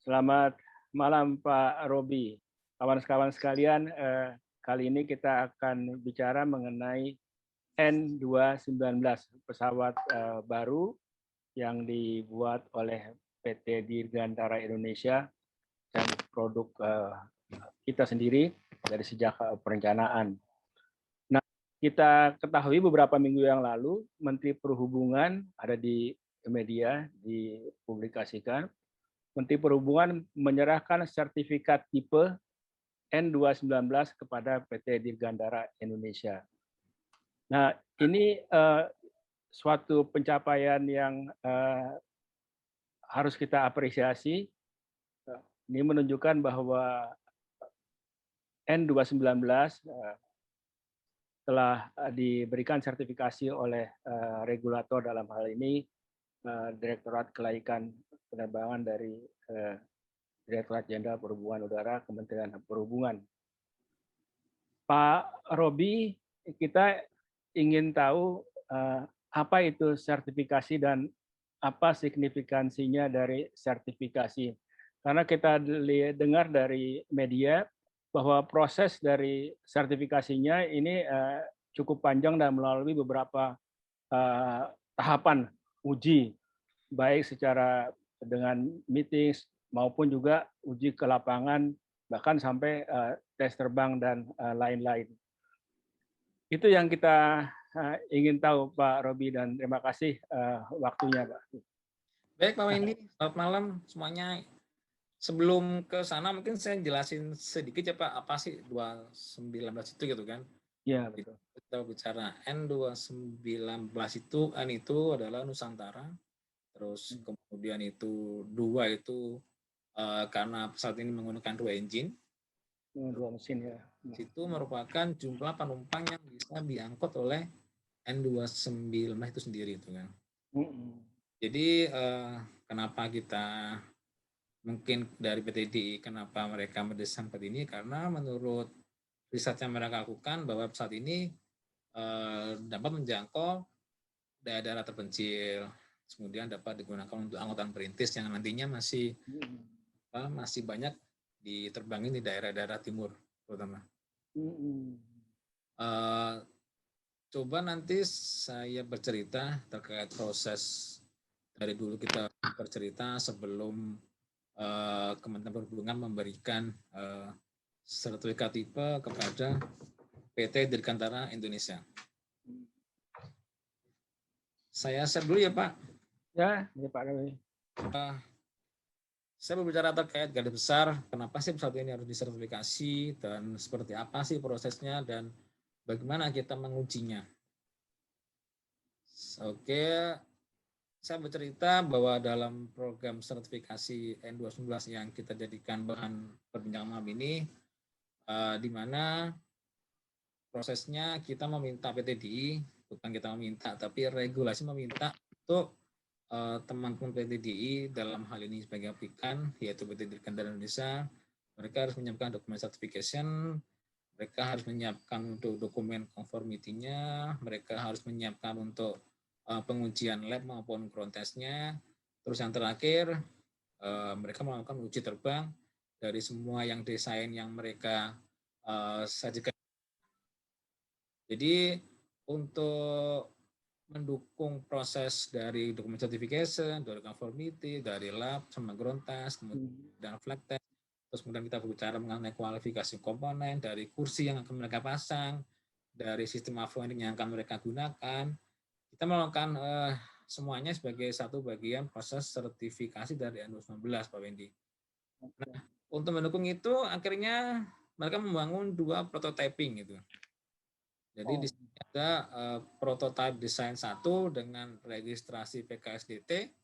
Selamat malam Pak Robi. Kawan-kawan sekalian, kali ini kita akan bicara mengenai N219, pesawat baru yang dibuat oleh PT Dirgantara Indonesia dan produk kita sendiri dari sejak perencanaan. Nah, kita ketahui beberapa minggu yang lalu, Menteri Perhubungan ada di media, dipublikasikan, Menteri Perhubungan menyerahkan sertifikat tipe N219 kepada PT Dirgantara Indonesia. Nah, ini suatu pencapaian yang harus kita apresiasi. Ini menunjukkan bahwa N219 telah diberikan sertifikasi oleh regulator, dalam hal ini Direktorat Kelaikan Penerbangan dari Direktorat Jenderal Perhubungan Udara, Kementerian Perhubungan. Pak Robi, kita ingin tahu apa itu sertifikasi dan apa signifikansinya dari sertifikasi. Karena kita dengar dari media bahwa proses dari sertifikasinya ini cukup panjang dan melalui beberapa tahapan uji, baik secara dengan meeting maupun juga uji ke lapangan, bahkan sampai tes terbang dan lain-lain. Itu yang kita ingin tahu, Pak Robi, dan terima kasih waktunya, Pak. Baik, Pak Wendy, selamat malam semuanya. Sebelum ke sana mungkin saya jelasin sedikit ya Pak, apa sih 219 itu gitu kan? Iya, betul. Kita bicara N219 itu, N itu adalah Nusantara, terus kemudian itu 2 itu karena pesawat ini menggunakan 2 engine. 2 mesin ya. Itu merupakan jumlah penumpang yang bisa diangkut oleh N219 itu sendiri itu kan. Jadi kenapa kita mungkin dari PTDI kenapa mereka mendesain seperti ini, karena menurut riset yang mereka lakukan bahwa pesawat ini dapat menjangkau daerah-daerah terpencil, kemudian dapat digunakan untuk angkutan perintis yang nantinya masih banyak diterbangin di daerah-daerah timur terutama. Coba nanti saya bercerita terkait proses dari dulu kita bercerita sebelum Kementerian Perhubungan memberikan sertifikat tipe kepada PT Dirgantara Indonesia. Saya share dulu ya Pak. Ya, Pak Robi. Saya berbicara terkait garis besar, kenapa sih pesawat ini harus disertifikasi dan seperti apa sih prosesnya dan bagaimana kita mengujinya. Oke, saya bercerita bahwa dalam program sertifikasi N219 yang kita jadikan bahan perbincangan malam ini, di mana prosesnya kita meminta PTDI, bukan kita meminta, tapi regulasi meminta untuk teman-teman PTDI dalam hal ini sebagai aplikan, yaitu PT Dirgantara Indonesia, mereka harus menyiapkan dokumen certification, mereka harus menyiapkan untuk dokumen conformity-nya, mereka harus menyiapkan untuk pengujian lab maupun ground test-nya. Terus yang terakhir, mereka melakukan uji terbang dari semua yang desain yang mereka sajikan. Jadi untuk mendukung proses dari dokumen certification, dari conformity, dari lab, sama ground test, kemudian flight test, terus kemudian kita berbicara mengenai kualifikasi komponen, dari kursi yang akan mereka pasang, dari sistem avionics yang akan mereka gunakan. Kita melakukan semuanya sebagai satu bagian proses sertifikasi dari N219, Pak Wendy. Nah, untuk mendukung itu, akhirnya mereka membangun 2 prototyping gitu. Jadi di sini ada prototype desain 1 dengan registrasi PKSDT,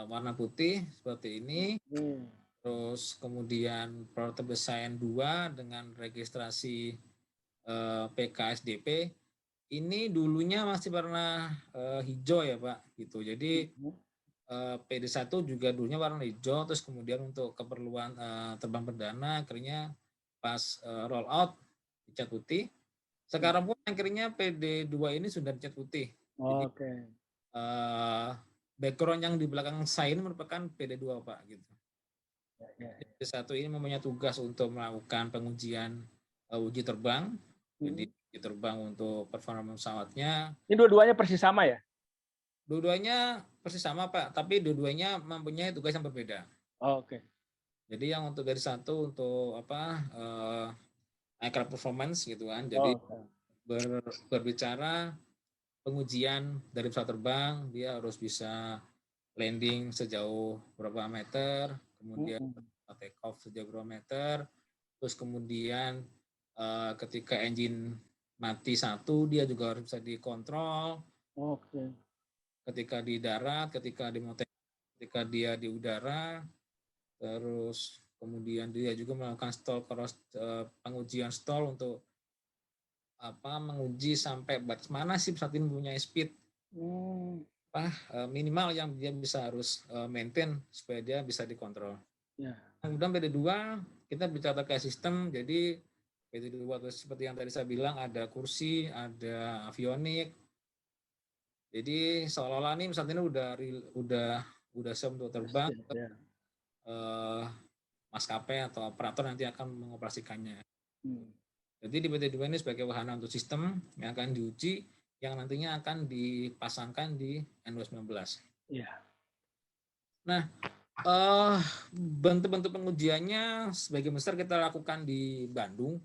warna putih seperti ini. Terus kemudian prototype desain 2 dengan registrasi PKSDP. Ini dulunya masih warna hijau ya Pak, gitu. Jadi PD1 juga dulunya warna hijau, terus kemudian untuk keperluan terbang perdana akhirnya pas roll out dicat putih. Sekarang pun akhirnya PD2 ini sudah dicat putih. Jadi background yang di belakang saya ini merupakan PD2 Pak gitu. Ya. PD1 ini mempunyai tugas untuk melakukan pengujian uji terbang. Jadi uji terbang untuk performa pesawatnya. Ini dua-duanya persis sama ya? Dua-duanya persis sama Pak, tapi dua-duanya mempunyai tugas yang berbeda. Oh, oke. Jadi yang untuk dari satu untuk aircraft performance gitu kan. Jadi berbicara pengujian dari pesawat terbang, dia harus bisa landing sejauh berapa meter, kemudian take off sejauh berapa meter, terus kemudian ketika engine mati satu, dia juga harus bisa dikontrol. Oke. Ketika di darat, ketika dia di udara, terus kemudian dia juga melakukan pengujian stall untuk menguji sampai batas mana sih pesawat ini punya speed minimal yang dia bisa harus maintain supaya dia bisa dikontrol. Ya. Kemudian PD2 kita bicara terkait sistem, jadi PD2 seperti yang tadi saya bilang ada kursi, ada avionik. Jadi seolah-olah nih pesawat ini udah siap untuk terbang. Maskapai atau operator nanti akan mengoperasikannya. Jadi di PD2 ini sebagai wahana untuk sistem yang akan diuji, yang nantinya akan dipasangkan di N219. Iya. Nah, bentuk-bentuk pengujiannya sebagian besar kita lakukan di Bandung,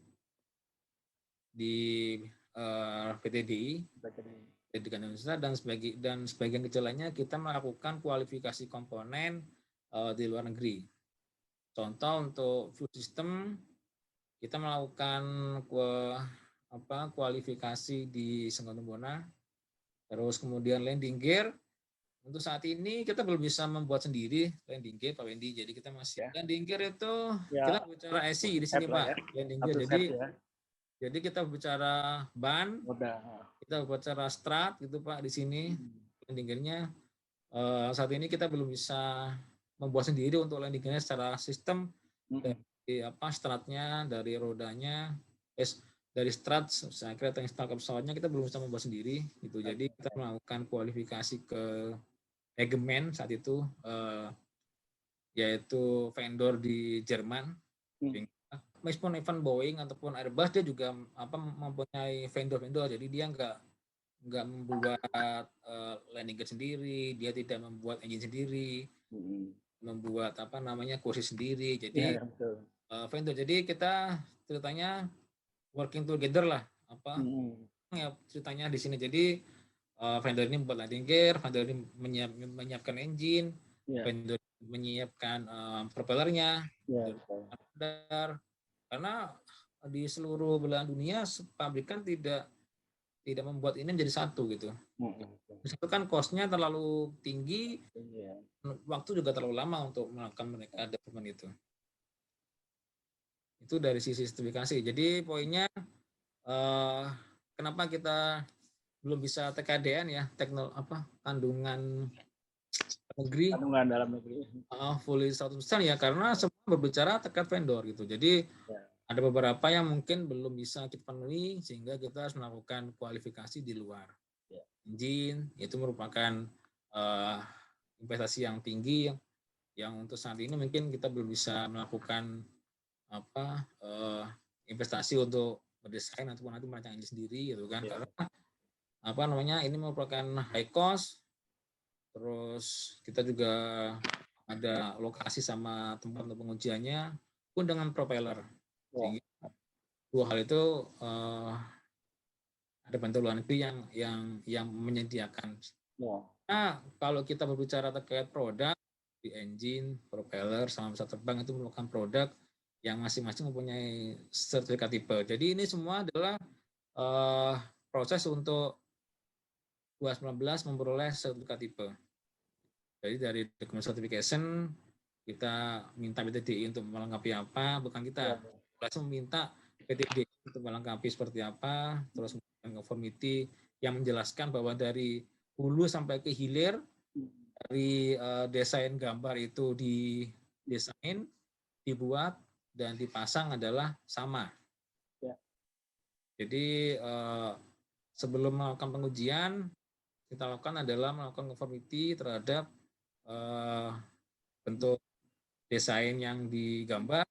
di PTDI, Pendidikan Indonesia, dan sebagian kecil lainnya kita melakukan kualifikasi komponen di luar negeri. Contoh untuk fuel system kita melakukan kualifikasi di Senggono-Bona, terus kemudian landing gear. Untuk saat ini kita belum bisa membuat sendiri landing gear Pak Wendy. Jadi kita masih landing gear itu kita bicara SI di sini Pak. Landing gear jadi kita bicara ban, kita bicara strat gitu Pak di sini. Landing gearnya saat ini kita belum bisa membuat sendiri untuk landing gearnya secara sistem. Dari stratnya, dari rodanya, dari strat, saya kira install ke pesawatnya kita belum bisa membuat sendiri gitu. Jadi kita melakukan kualifikasi ke Egeman saat itu, yaitu vendor di Jerman. Meskipun event Boeing ataupun Airbus, dia juga mempunyai vendor-vendor. Jadi dia nggak membuat landing gear sendiri, dia tidak membuat engine sendiri, membuat kursi sendiri. Jadi vendor. Jadi kita ceritanya working together lah. Ceritanya di sini. Jadi vendor ini membuat landing gear, vendor ini menyiapkan engine, vendor menyiapkan propellernya, karena di seluruh belahan dunia pabrikan tidak membuat ini menjadi satu gitu. Itu kan cost-nya terlalu tinggi, waktu juga terlalu lama untuk melakukan mereka development itu. Itu dari sisi sertifikasi. Jadi poinnya kenapa kita belum bisa TKDN ya, kandungan dalam negeri. Fully 100% ya, karena semua berbicara terkait vendor gitu. Jadi ada beberapa yang mungkin belum bisa kita penuhi sehingga kita harus melakukan kualifikasi di luar. Engine itu merupakan investasi yang tinggi yang untuk saat ini mungkin kita belum bisa melakukan investasi untuk berdesain ataupun nanti merancang engine sendiri gitu kan. Karena ini merupakan high cost, terus kita juga ada lokasi sama tempat untuk pengujiannya pun dengan propeller. Sehingga dua hal itu ada bantuan luar negeri yang menyediakan. Nah, kalau kita berbicara terkait produk di engine, propeller, sama pesawat terbang itu merupakan produk yang masing-masing mempunyai sertifikat tipe. Jadi ini semua adalah proses untuk 2019 memperoleh sertifikat tipe. Jadi dari document certification kita minta PTDI untuk melengkapi apa, bukan kita. Langsung minta PTDI untuk melengkapi seperti apa, terus conformity yang menjelaskan bahwa dari hulu sampai ke hilir, dari desain gambar itu didesain, dibuat, dan dipasang adalah sama. Jadi sebelum melakukan pengujian, kita lakukan adalah melakukan conformity terhadap bentuk desain yang digambar,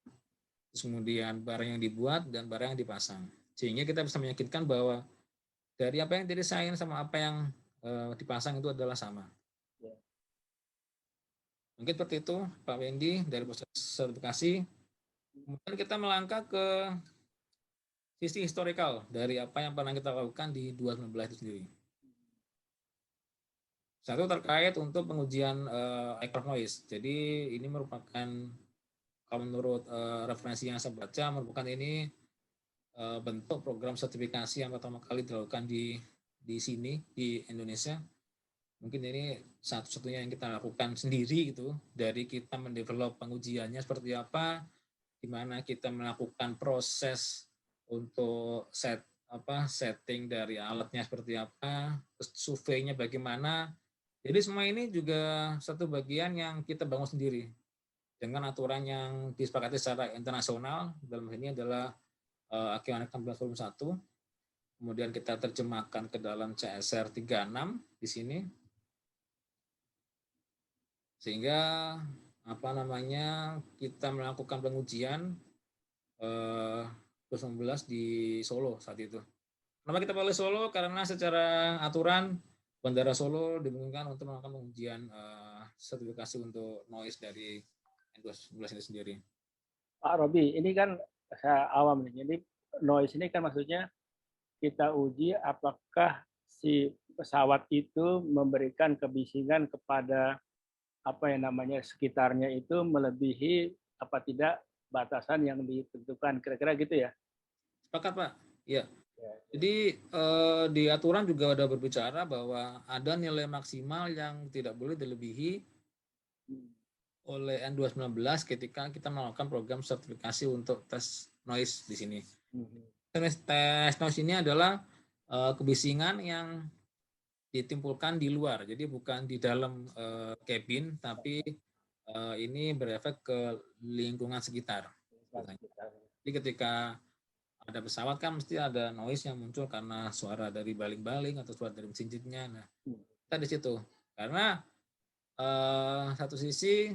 terus kemudian barang yang dibuat dan barang yang dipasang. Sehingga kita bisa meyakinkan bahwa dari apa yang didesain sama apa yang dipasang itu adalah sama. Mungkin seperti itu Pak Wendy dari proses sertifikasi. Kemudian kita melangkah ke sisi historical dari apa yang pernah kita lakukan di 2019 itu sendiri. Satu terkait untuk pengujian aircraft noise. Jadi ini merupakan, kalau menurut referensi yang saya baca, merupakan ini bentuk program sertifikasi yang pertama kali dilakukan di sini di Indonesia. Mungkin ini satu-satunya yang kita lakukan sendiri itu, dari kita mendevelop pengujiannya seperti apa, di mana kita melakukan proses untuk setting dari alatnya seperti apa, surveinya bagaimana. Jadi semua ini juga satu bagian yang kita bangun sendiri dengan aturan yang disepakati secara internasional. Dalam ini adalah AQ 16 volume 1. Kemudian kita terjemahkan ke dalam CSR 36 di sini. Sehingga kita melakukan pengujian 2019 di Solo saat itu. Kenapa kita pilih Solo? Karena secara aturan Bandara Solo dimungkinkan untuk melakukan pengujian sertifikasi untuk noise dari N219 ini sendiri. Pak Robi, ini kan saya awam nih. Jadi noise ini kan maksudnya kita uji apakah si pesawat itu memberikan kebisingan kepada apa yang namanya sekitarnya itu melebihi apa tidak batasan yang ditentukan, kira-kira gitu ya? Sepakat Pak. Ya. Jadi di aturan juga ada berbicara bahwa ada nilai maksimal yang tidak boleh dilebihi oleh N219 ketika kita melakukan program sertifikasi untuk tes noise di sini. Tes noise ini adalah kebisingan yang ditimbulkan di luar, jadi bukan di dalam cabin, tapi ini berefek ke lingkungan sekitar. Jadi ketika ada pesawat kan mesti ada noise yang muncul karena suara dari baling-baling atau suara dari mesin jetnya. Nah, kita di situ. Karena satu sisi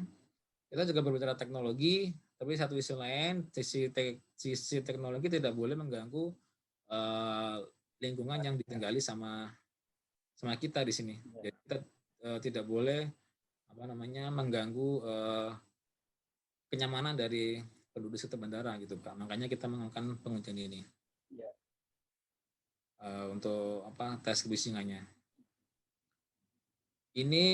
kita juga berbicara teknologi, tapi satu sisi lain sisi teknologi tidak boleh mengganggu lingkungan yang ditinggali sama kita di sini. Jadi kita tidak boleh mengganggu kenyamanan dari penduduk sekitar bandara gitu Pak. Makanya kita melakukan pengujian ini untuk tes kebisingannya. Ini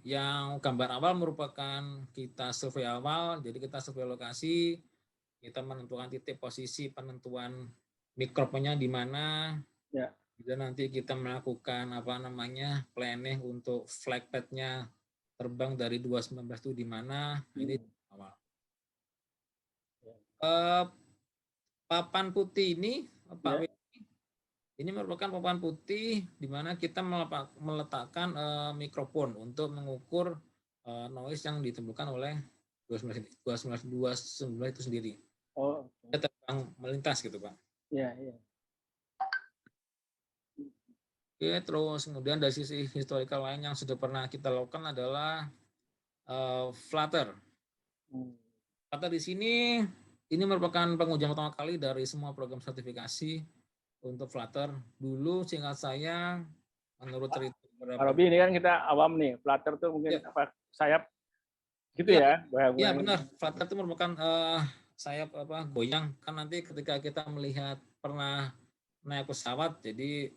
yang gambar awal merupakan kita survei awal. Jadi kita survei lokasi, kita menentukan titik posisi penentuan mikropnya di mana. Ya. Dan nanti kita melakukan planning untuk flight path-nya terbang dari 219 itu di mana. Ini awal. Papan putih ini Pak ini merupakan papan putih di mana kita meletakkan mikrofon untuk mengukur noise yang ditimbulkan oleh 219 itu sendiri. Oh, kita terbang melintas gitu Pak. Iya. Oke, terus kemudian dari sisi historical lain yang sudah pernah kita lakukan adalah flutter. Flutter di sini ini merupakan pengujian pertama kali dari semua program sertifikasi untuk flutter. Dulu seingat saya, menurut cerita Pak Robi, ini kan kita awam nih, flutter tuh mungkin sayap gitu ya? Iya benar, flutter itu merupakan sayap goyang. Kan nanti ketika kita melihat pernah naik pesawat, jadi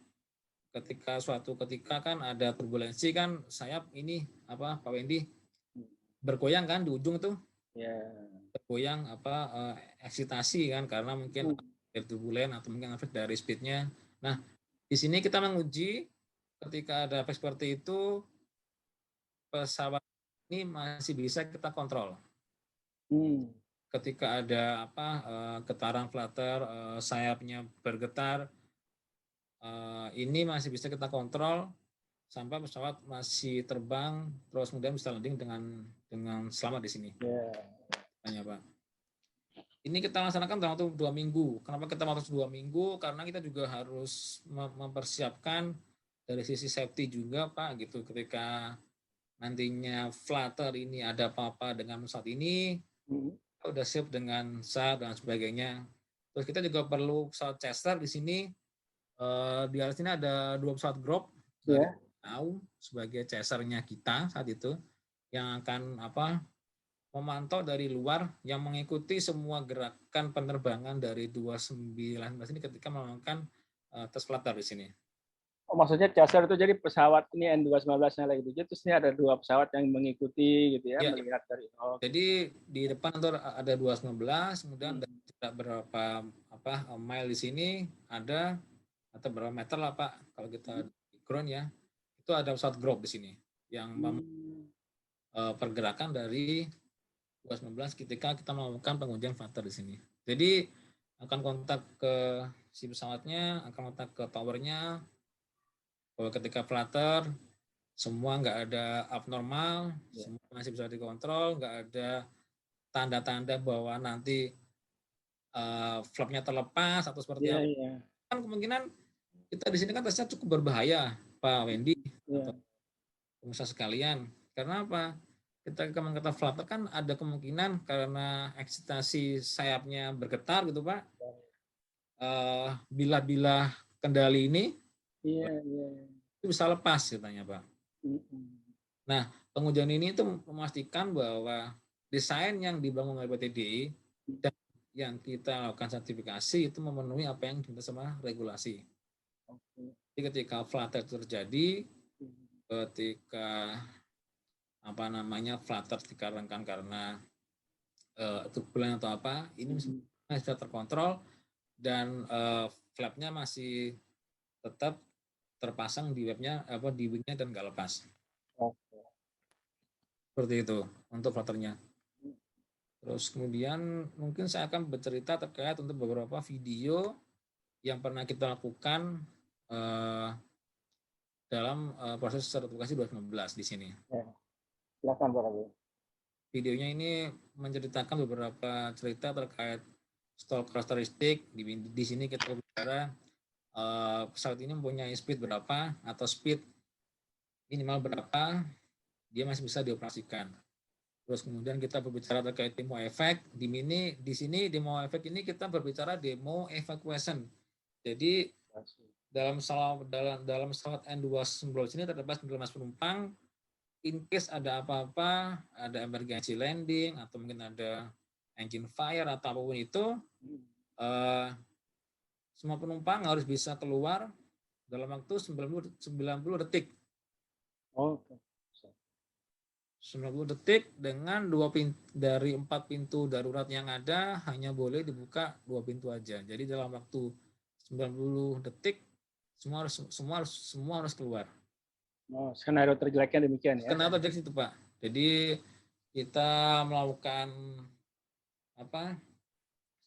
suatu ketika kan ada turbulensi kan sayap ini Pak Wendy bergoyang kan di ujung tuh. Bergoyang eksitasi kan karena mungkin turbulen atau mungkin efek dari speednya. Nah, di sini kita menguji ketika ada efek seperti itu pesawat ini masih bisa kita kontrol. Ketika ada getaran flutter, sayapnya bergetar, ini masih bisa kita kontrol sampai pesawat masih terbang terus kemudian bisa landing dengan selamat di sini. Tanya Pak. Ini kita laksanakan dalam waktu 2 minggu. Kenapa kita waktu 2 minggu? Karena kita juga harus mempersiapkan dari sisi safety juga Pak gitu, ketika nantinya flutter ini ada apa-apa dengan pesawat ini, kita udah siap dengan SAR dan sebagainya. Terus kita juga perlu pesawat chaser di sini. Di atas ini ada 2 pesawat Grop dari TAU sebagai chasernya kita saat itu, yang akan memantau dari luar, yang mengikuti semua gerakan penerbangan dari 219 ini ketika melakukan tes flutter di sini. Oh, maksudnya chaser itu jadi pesawat ini N219-nya lagi gitu. Terus ini ada 2 pesawat yang mengikuti gitu ya, Ya, melihat dari. jadi di depan itu ada 219, kemudian ada berapa mile di sini ada, atau berapa meter lah Pak kalau kita di ground ya, itu ada pesawat Grop di sini yang pergerakan dari 219 ketika kita melakukan pengujian flutter di sini. Jadi akan kontak ke si pesawatnya, akan kontak ke towernya. Kalau ketika flutter semua nggak ada abnormal, semua masih bisa dikontrol, nggak ada tanda-tanda bahwa nanti flapnya terlepas atau seperti apa. Kan kemungkinan kita di sini kan tesnya cukup berbahaya, Pak Wendy atau pengusaha sekalian. Karena apa? Ketika mengatakan flutter kan ada kemungkinan karena eksitasi sayapnya bergetar gitu Pak. Bila-bila kendali ini itu bisa lepas katanya Pak. Nah, pengujian ini itu memastikan bahwa desain yang dibangun oleh PTDI dan yang kita lakukan sertifikasi itu memenuhi apa yang diminta sama regulasi. Jadi ketika flutter terjadi, ketika flutter dikarenakan karena turbulen atau apa, ini bisa terkontrol dan flapnya masih tetap terpasang di di wingnya dan nggak lepas. Seperti itu untuk flutternya. Terus kemudian mungkin saya akan bercerita terkait untuk beberapa video yang pernah kita lakukan dalam proses sertifikasi 2019 di sini. Silakan Pak Rabi. Videonya ini menceritakan beberapa cerita terkait stall karakteristik. Di sini kita bicara pesawat ini mempunyai speed berapa atau speed minimal berapa, dia masih bisa dioperasikan. Terus kemudian kita berbicara terkait demo effect. Di sini demo effect ini kita berbicara demo evacuation. Jadi dalam pesawat N219 ini terdapat 19 penumpang. In case ada apa-apa, ada emergency landing atau mungkin ada engine fire atau apapun itu, semua penumpang harus bisa keluar dalam waktu 90 detik. 90 detik dengan dari 4 pintu darurat yang ada hanya boleh dibuka 2 pintu aja. Jadi dalam waktu 90 detik semua harus keluar. Skenario terjeleknya demikian ya. Skenario terjelek itu Pak. Jadi kita melakukan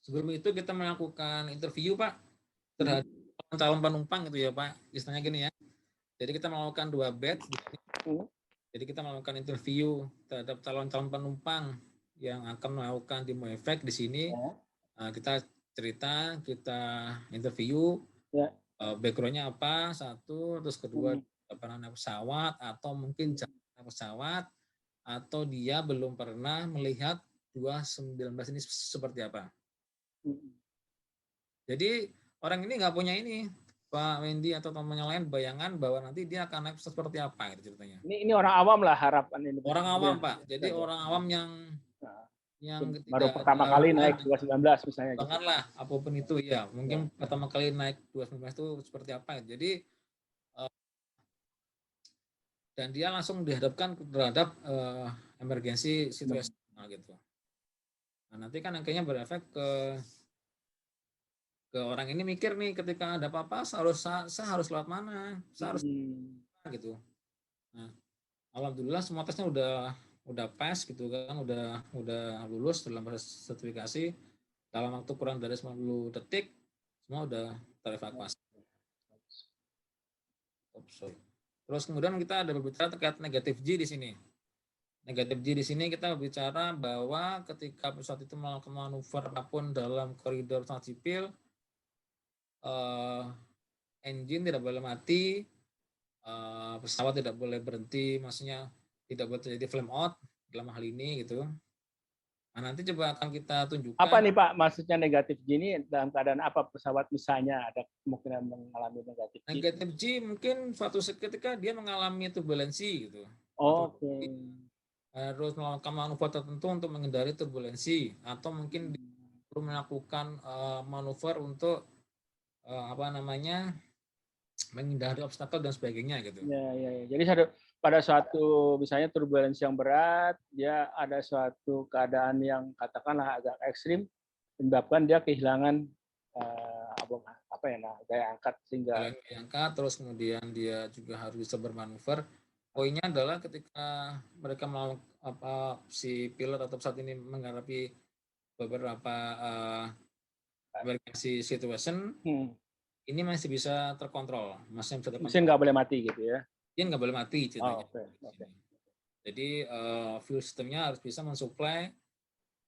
sebelum itu kita melakukan interview Pak terhadap calon penumpang gitu ya Pak. Istilahnya gini ya. Jadi kita melakukan 2 batch di sini. Jadi kita melakukan interview terhadap calon-calon penumpang yang akan melakukan demo effect di sini. Kita cerita, kita interview, background-nya apa, satu, terus kedua pernah pesawat atau mungkin jarang pesawat, atau dia belum pernah melihat 219 ini seperti apa. Jadi orang ini nggak punya ini, Pak Wendy atau teman yang lain bayangan bahwa nanti dia akan naik seperti apa gitu ceritanya. Ini orang awam lah harapan ini. Orang awam Pak. Jadi orang awam yang baru pertama kali naik 219 misalnya. Janganlah apapun itu ya. Mungkin pertama kali naik 219 itu seperti apa. Jadi dan dia langsung dihadapkan terhadap emergency situation gitu. Nah, nanti kan akhirnya berefek ke orang ini mikir nih ketika ada apa-apa saya harus lewat mana, saya harus gitu. Nah, alhamdulillah semua tesnya udah pass gitu kan, udah lulus dalam proses sertifikasi dalam waktu kurang dari 90 detik semua udah terevakuasi. Terus kemudian kita ada berbicara terkait negatif G di sini. Negatif G di sini kita berbicara bahwa ketika pesawat itu melakukan manuver apapun dalam koridor pesawat sipil, engine tidak boleh mati, pesawat tidak boleh berhenti, maksudnya tidak boleh terjadi flame out dalam hal ini gitu. Nah, nanti coba akan kita Apa tunjukkan nih Pak maksudnya negatif G ini dalam keadaan apa pesawat misalnya ada kemungkinan mengalami negatif G? negatif G mungkin suatu ketika dia mengalami turbulensi gitu. Oke. Harus melakukan manuver tertentu untuk menghindari turbulensi atau mungkin perlu melakukan manuver untuk apa namanya menghindari obstacle dan sebagainya gitu. Ya. Jadi pada suatu misalnya turbulensi yang berat, dia ada suatu keadaan yang katakanlah agak ekstrim, menyebabkan dia kehilangan apa ya, daya angkat sehingga Angkat terus kemudian dia juga harus bisa bermanuver. Poinnya adalah ketika mereka melakukan si pilot atau pesawat ini menghadapi beberapa emergency situation, ini masih bisa terkontrol, masih bisa terkontrol. mesin nggak boleh mati gitu ya? Dia nggak boleh mati ceritanya. Okay. Jadi fuel sistemnya harus bisa mensuplai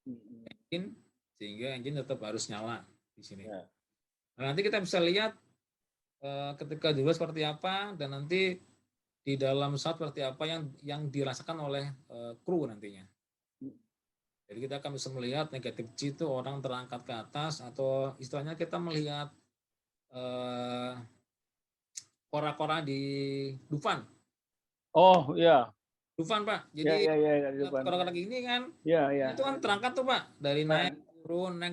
engine sehingga engine tetap harus nyala di sini. Nah, nanti kita bisa lihat ketika di luar seperti apa dan nanti di dalam pesawat seperti apa yang dirasakan oleh kru nantinya. Jadi kita akan bisa melihat negatif G itu orang terangkat ke atas atau istilahnya kita melihat kora-kora di Dufan. Oh iya. Dufan Pak. Jadi kora-kora gini kan, itu kan terangkat tuh Pak dari naik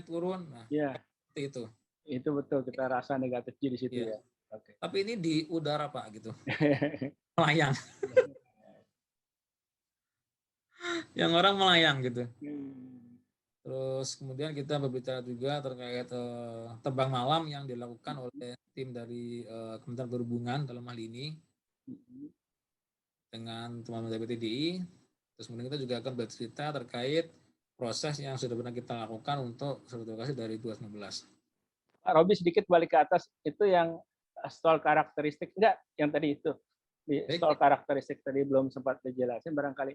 turun. Nah, seperti itu. Itu betul kita rasa negatif G di situ ya. Okay. Tapi ini di udara Pak gitu. Melayang. Yang orang melayang gitu. Terus kemudian kita berbicara juga terkait terbang malam yang dilakukan oleh tim dari Kementerian Perhubungan dalam hal ini dengan teman-teman dari PTDI. Terus kemudian kita juga akan bercerita terkait proses yang sudah pernah kita lakukan untuk sertifikasi dari 2019. Pak Robi sedikit balik ke atas, itu yang stall karakteristik, enggak yang tadi itu. Di stall karakteristik tadi belum sempat dijelasin, barangkali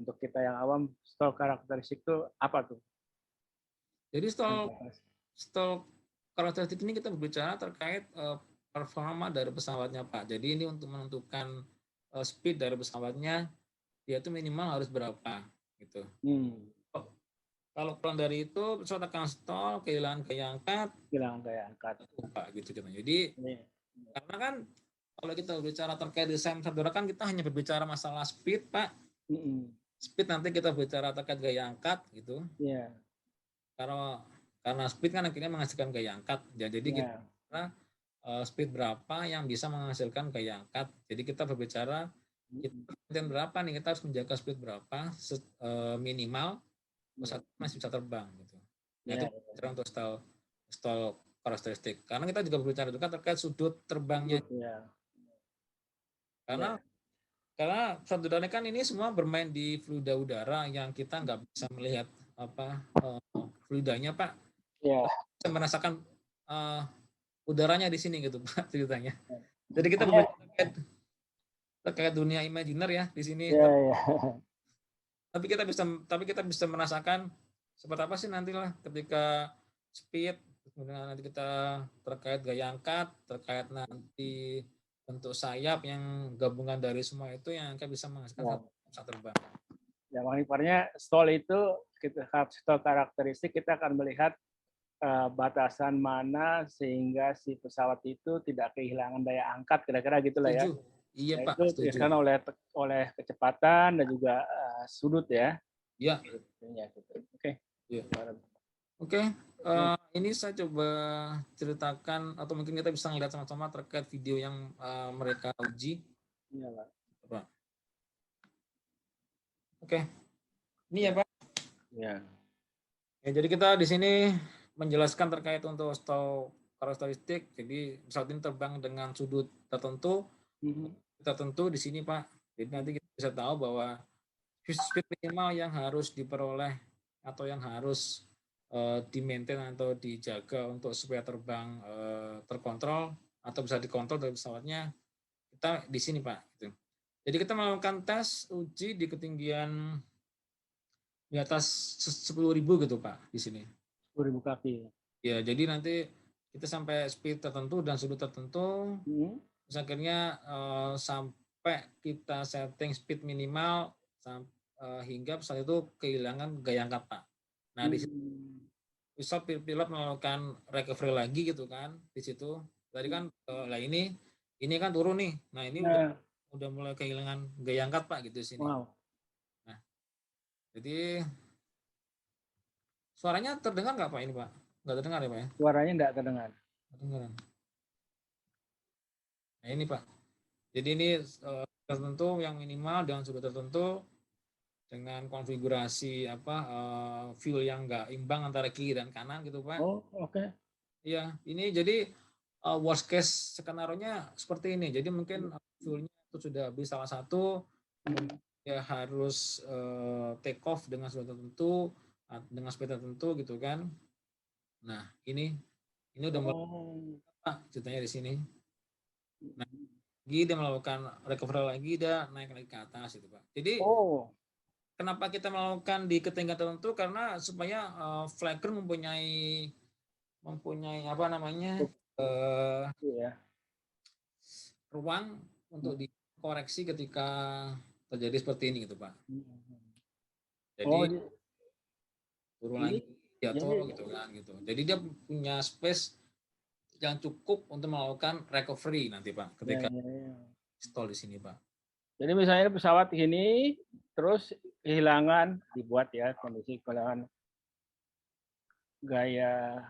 untuk kita yang awam, stall karakteristik itu apa tuh? Jadi stall karakteristik ini kita berbicara terkait performa dari pesawatnya Pak. Jadi ini untuk menentukan speed dari pesawatnya, dia itu minimal harus berapa gitu. Kalau kurang dari itu pesawat akan stall, kehilangan gaya angkat. Pak gitu. Jadi karena kan kalau kita berbicara terkait desain pesawat kan kita hanya berbicara masalah speed Pak. Speed nanti kita berbicara terkait gaya angkat gitu. Karena speed kan akhirnya menghasilkan gaya angkat. Ya, jadi kita speed berapa yang bisa menghasilkan gaya angkat. Jadi kita berbicara kita berapa nih, kita harus menjaga speed berapa minimal pesawat masih bisa terbang gitu. Nah, itu untuk stall karakteristik. Karena kita juga berbicara juga terkait sudut terbangnya. Karena pesawat udara kan ini semua bermain di fluida udara yang kita nggak bisa melihat fluidanya Pak. Bisa merasakan udaranya di sini gitu Pak ceritanya. Jadi kita berbicara terkait dunia imajiner ya di sini. Tapi kita bisa merasakan seperti apa sih nantilah ketika speed, kemudian nanti kita terkait gaya angkat, terkait nanti bentuk sayap yang gabungan dari semua itu yang akan bisa menghasilkan pesawat terbang. Ya, makanya stall itu stall karakteristik kita akan melihat batasan mana sehingga si pesawat itu tidak kehilangan daya angkat, kira-kira gitulah ya. Iya Pak, itu karena oleh kecepatan dan juga sudut ya. Iya. Oke. Oke. Ini saya coba ceritakan atau mungkin kita bisa melihat sama-sama terkait video yang mereka uji. Iya Pak. Pak. Oke. Ini ya Pak. Ya. Jadi kita di sini menjelaskan terkait untuk stall karakteristik. Jadi pesawat ini terbang dengan sudut tertentu. Tertentu di sini Pak. Jadi nanti kita bisa tahu bahwa speed minimal yang harus diperoleh atau yang harus di-maintain atau dijaga untuk supaya terbang terkontrol atau bisa dikontrol dari pesawatnya kita di sini Pak. Gitu. Jadi kita melakukan tes uji di ketinggian di atas 10.000 gitu Pak di sini. 10.000 kaki. Ya, jadi nanti kita sampai speed tertentu dan sudut tertentu. Terus akhirnya sampai kita setting speed minimal hingga pesawat itu kehilangan gaya angkat, Pak. Nah, di situ bisa pilot melakukan recovery lagi gitu kan di situ. Tadi kan lah ini kan turun nih. Nah, ini udah mulai kehilangan gaya angkat, Pak, gitu di sini. Wow. Nah, jadi suaranya terdengar nggak, Pak, ini, Pak? Nggak terdengar ya, Pak ya? Suaranya nggak terdengar. Terdengar. Nah, ini, Pak. Jadi ini tertentu yang minimal dengan sudah tertentu dengan konfigurasi fuel yang nggak imbang antara kiri dan kanan gitu, Pak. Oh, oke. Iya, ini jadi worst case skenario-nya seperti ini. Jadi mungkin fuelnya itu sudah habis salah satu, ya harus take off dengan sudah tertentu, dengan speed tertentu gitu kan. Nah, ini udah mulai ceritanya di sini. Nah, dia melakukan recovery lagi, dia naik lagi ke atas gitu, Pak. Jadi kenapa kita melakukan di ketinggian tertentu? Karena supaya flight crew mempunyai apa namanya ruang untuk dikoreksi ketika terjadi seperti ini gitu, Pak. Jadi turun lagi jatuh gitu kan gitu. Jadi dia punya space yang cukup untuk melakukan recovery nanti, Pak, ketika install di sini, Pak. Jadi misalnya pesawat ini terus kehilangan, dibuat ya kondisi kehilangan gaya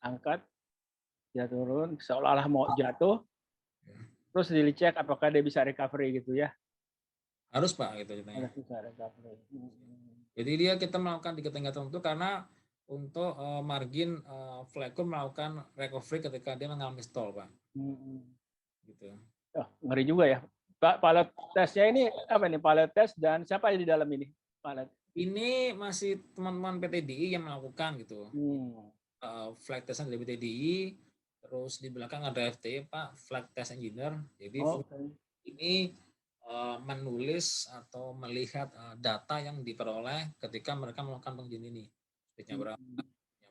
angkat, dia turun seolah-olah mau jatuh, terus dicek apakah dia bisa recovery gitu ya? Harus, Pak, gitu ceritanya. Harus bisa recovery. Jadi kita melakukan di ketinggian tertentu karena untuk margin flight crew melakukan recovery ketika dia mengalami stall, Pak. Gitu. Oh, ngeri juga ya. Pak, pilot tesnya ini apa nih? Pilot test dan siapa di dalam ini? Pilot. Ini masih teman-teman PTDI yang melakukan gitu. Flight testnya dari PTDI, terus di belakang ada FT, Pak, Flight Test Engineer. Jadi ini menulis atau melihat data yang diperoleh ketika mereka melakukan pengujian ini. Speednya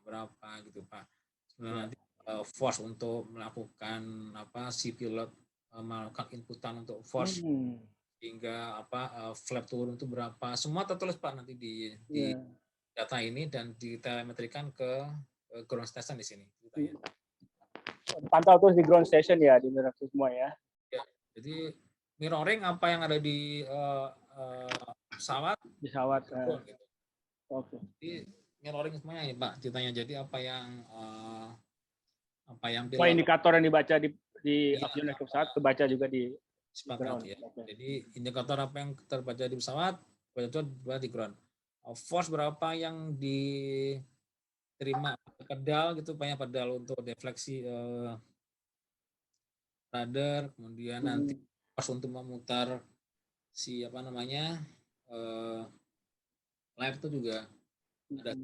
berapa gitu, Pak. Sebenarnya nanti force untuk melakukan si pilot melakukan inputan untuk force hingga flap turun itu berapa, semua tertulis, Pak, nanti di data ini dan ditelemetrikan ke ground station di sini. Pantau terus di ground station ya, di semua ya. Ya, jadi mirroring apa yang ada di pesawat. Gitu. Oke. Jadi mirroring semuanya ya, Pak, ceritanya. Jadi apa yang indikator yang dibaca di oksigen pesawat kebaca juga di ground ya. Jadi indikator apa yang terbaca di pesawat, itu di ground. Force berapa yang diterima pedal gitu, banyak pedal untuk defleksi rudder, kemudian nanti force untuk memutar live itu juga ada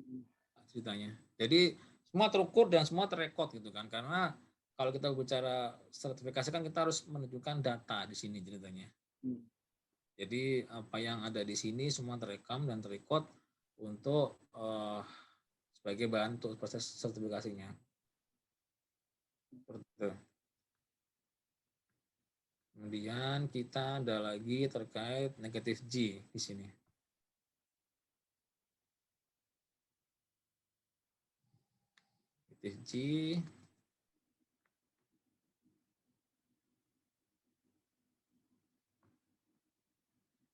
ceritanya. Jadi semua terukur dan semua terrekod gitu kan, karena kalau kita bicara sertifikasi kan kita harus menunjukkan data di sini ceritanya. Jadi apa yang ada di sini semua terekam dan terekod untuk sebagai bahan untuk proses sertifikasinya. Seperti itu. Kemudian kita ada lagi terkait negatif G di sini. Negatif G.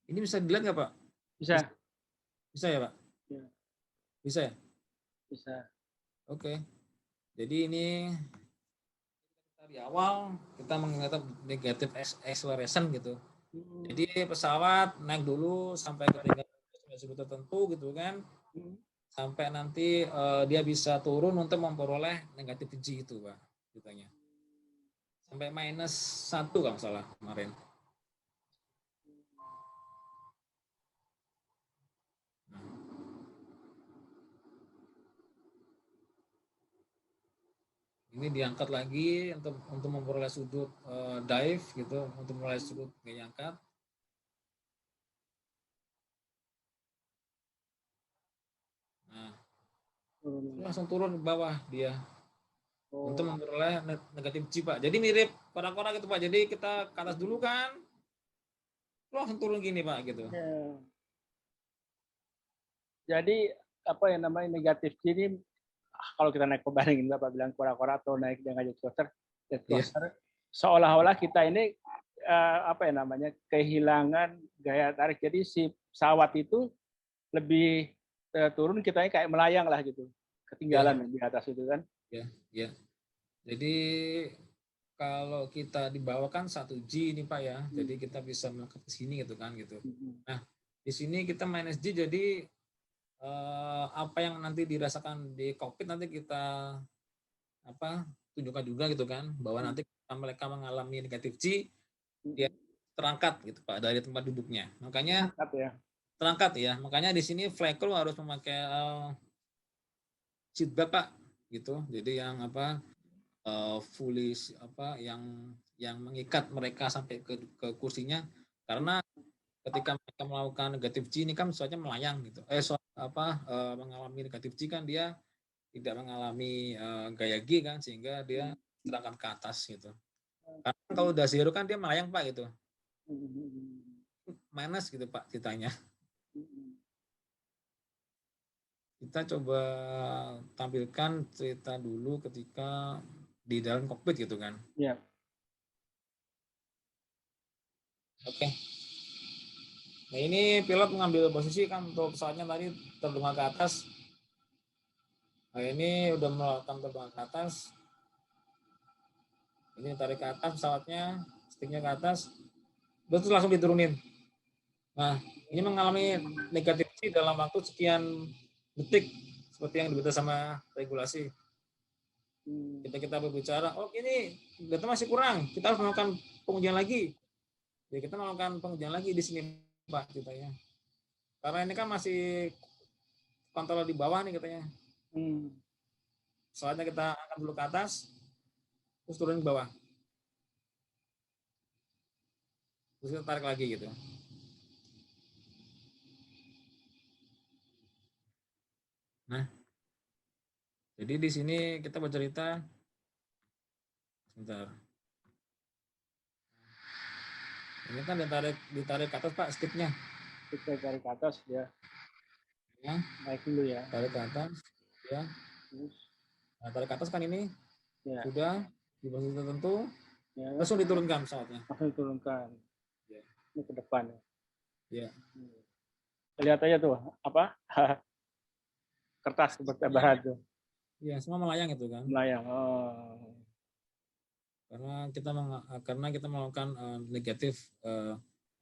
Ini bisa dilihat nggak, Pak? Bisa. Bisa ya, Pak? Ya. Bisa ya? Bisa. Oke. Jadi ini di awal kita mengingat negatif acceleration gitu. Jadi pesawat naik dulu sampai ketinggian tertentu gitu kan. Sampai nanti dia bisa turun untuk memperoleh negatif G itu, Pak, ceritanya. Sampai -1 kalau salah kemarin. Ini diangkat lagi untuk memperoleh sudut dive gitu, untuk memperoleh sudut gaya angkat. Nah, langsung turun ke bawah dia. untuk Oh. memperoleh negatif G, Pak. Jadi mirip kora-kora gitu, Pak. Jadi kita ke atas dulu kan, langsung turun gini, Pak, gitu. Ya. Jadi apa yang namanya negatif G ini kalau kita naik bandingin Bapak bilang kora-kora atau naik dengan jet Iya, coaster, seolah-olah kita ini apa ya namanya kehilangan gaya tarik. Jadi si pesawat itu lebih turun, kita kayak melayang lah gitu, iya, ketinggalan di atas itu kan. iya, iya. Jadi kalau kita di bawah kan 1G ini, Pak, ya. Jadi kita bisa melangkah ke sini gitu kan gitu. Nah, di sini kita minus G, jadi apa yang nanti dirasakan di kokpit nanti kita tunjukkan juga gitu kan, bahwa nanti mereka mengalami negatif G, dia terangkat gitu, Pak, dari tempat duduknya. Makanya Terangkat ya. terangkat ya. Makanya di sini flight crew harus memakai seat belt, Pak, gitu. Jadi yang fully yang mengikat mereka sampai ke kursinya, karena ketika mereka melakukan negatif G ini kan soalnya melayang gitu. Mengalami negatif G kan dia tidak mengalami gaya G kan, sehingga dia terangkat ke atas gitu. Karena kalau udah zero kan dia melayang, Pak, gitu. Minus gitu, Pak, ceritanya. Kita coba tampilkan cerita dulu ketika di dalam kokpit gitu kan. Ya. Oke. Nah, ini pilot mengambil posisi kan untuk pesawatnya tadi terbang ke atas. Nah, ini udah melakukan terbang ke atas. Ini tarik ke atas pesawatnya, sticknya ke atas, terus langsung diturunin. Nah, ini mengalami negatif G dalam waktu sekian detik, seperti yang diberitahu sama regulasi. Kita berbicara, oh ini data masih kurang, kita harus melakukan pengujian lagi. Ya kita melakukan pengujian lagi di sini, Pak, ceritanya. Karena ini kan masih kontrol di bawah nih katanya. Soalnya kita angkat dulu ke atas, terus turun ke bawah. Terus kita tarik lagi gitu. Nah, jadi di sini kita bercerita, sebentar. Ini kan ditarik ke atas, Pak, sticknya. Kita tarik ke atas ya. Ya, Naik dulu ya. tarik ke atas, ya. Nah, tarik ke atas kan ini Ya. sudah di posisi tertentu, Ya. langsung diturunkan pesawatnya. Langsung diturunkan. Ya. Ini ke depan. Ya. Lihat aja tuh apa kertas bertebaran tuh. Ya, semua melayang itu kan. Melayang. Oh. Karena kita melakukan negatif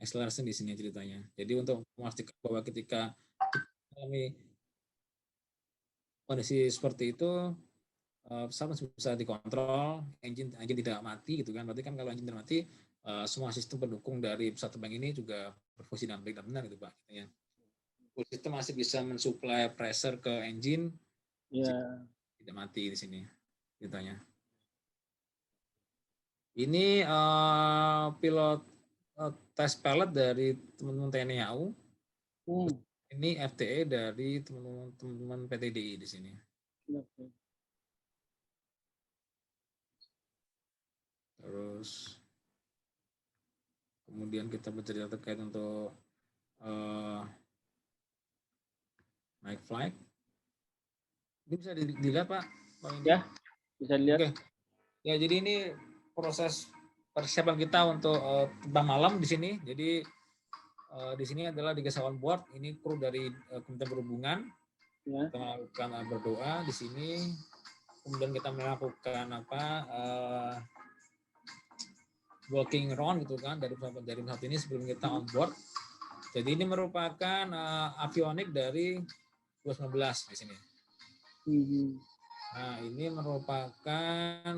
acceleration di sini ceritanya. Jadi untuk memastikan bahwa ketika mengalami kondisi seperti itu, pesawat bisa dikontrol, engine tidak mati gitu kan. Berarti kan kalau engine tidak mati, semua sistem pendukung dari pesawat terbang ini juga berfungsi dengan baik dan benar gitu, Pak. Ya. Sistem masih bisa mensuplai pressure ke engine, tidak mati di sini ceritanya. Ini pilot test pilot dari teman-teman TNI AU. Ini FTE dari teman-teman PTDI di sini. Terus kemudian kita bercerita terkait untuk naik flight. Ini bisa dilihat, Pak? Ya, bisa dilihat. Oke. Ya, jadi ini proses persiapan kita untuk terbang malam di sini. Jadi di sini adalah di on board. Ini kru dari Kementerian Perhubungan. Ya. Kita melakukan berdoa di sini. Kemudian kita melakukan walking around gitu kan dari pesawat ini sebelum kita on board. Jadi ini merupakan avionik dari 2019 di sini. Nah, ini merupakan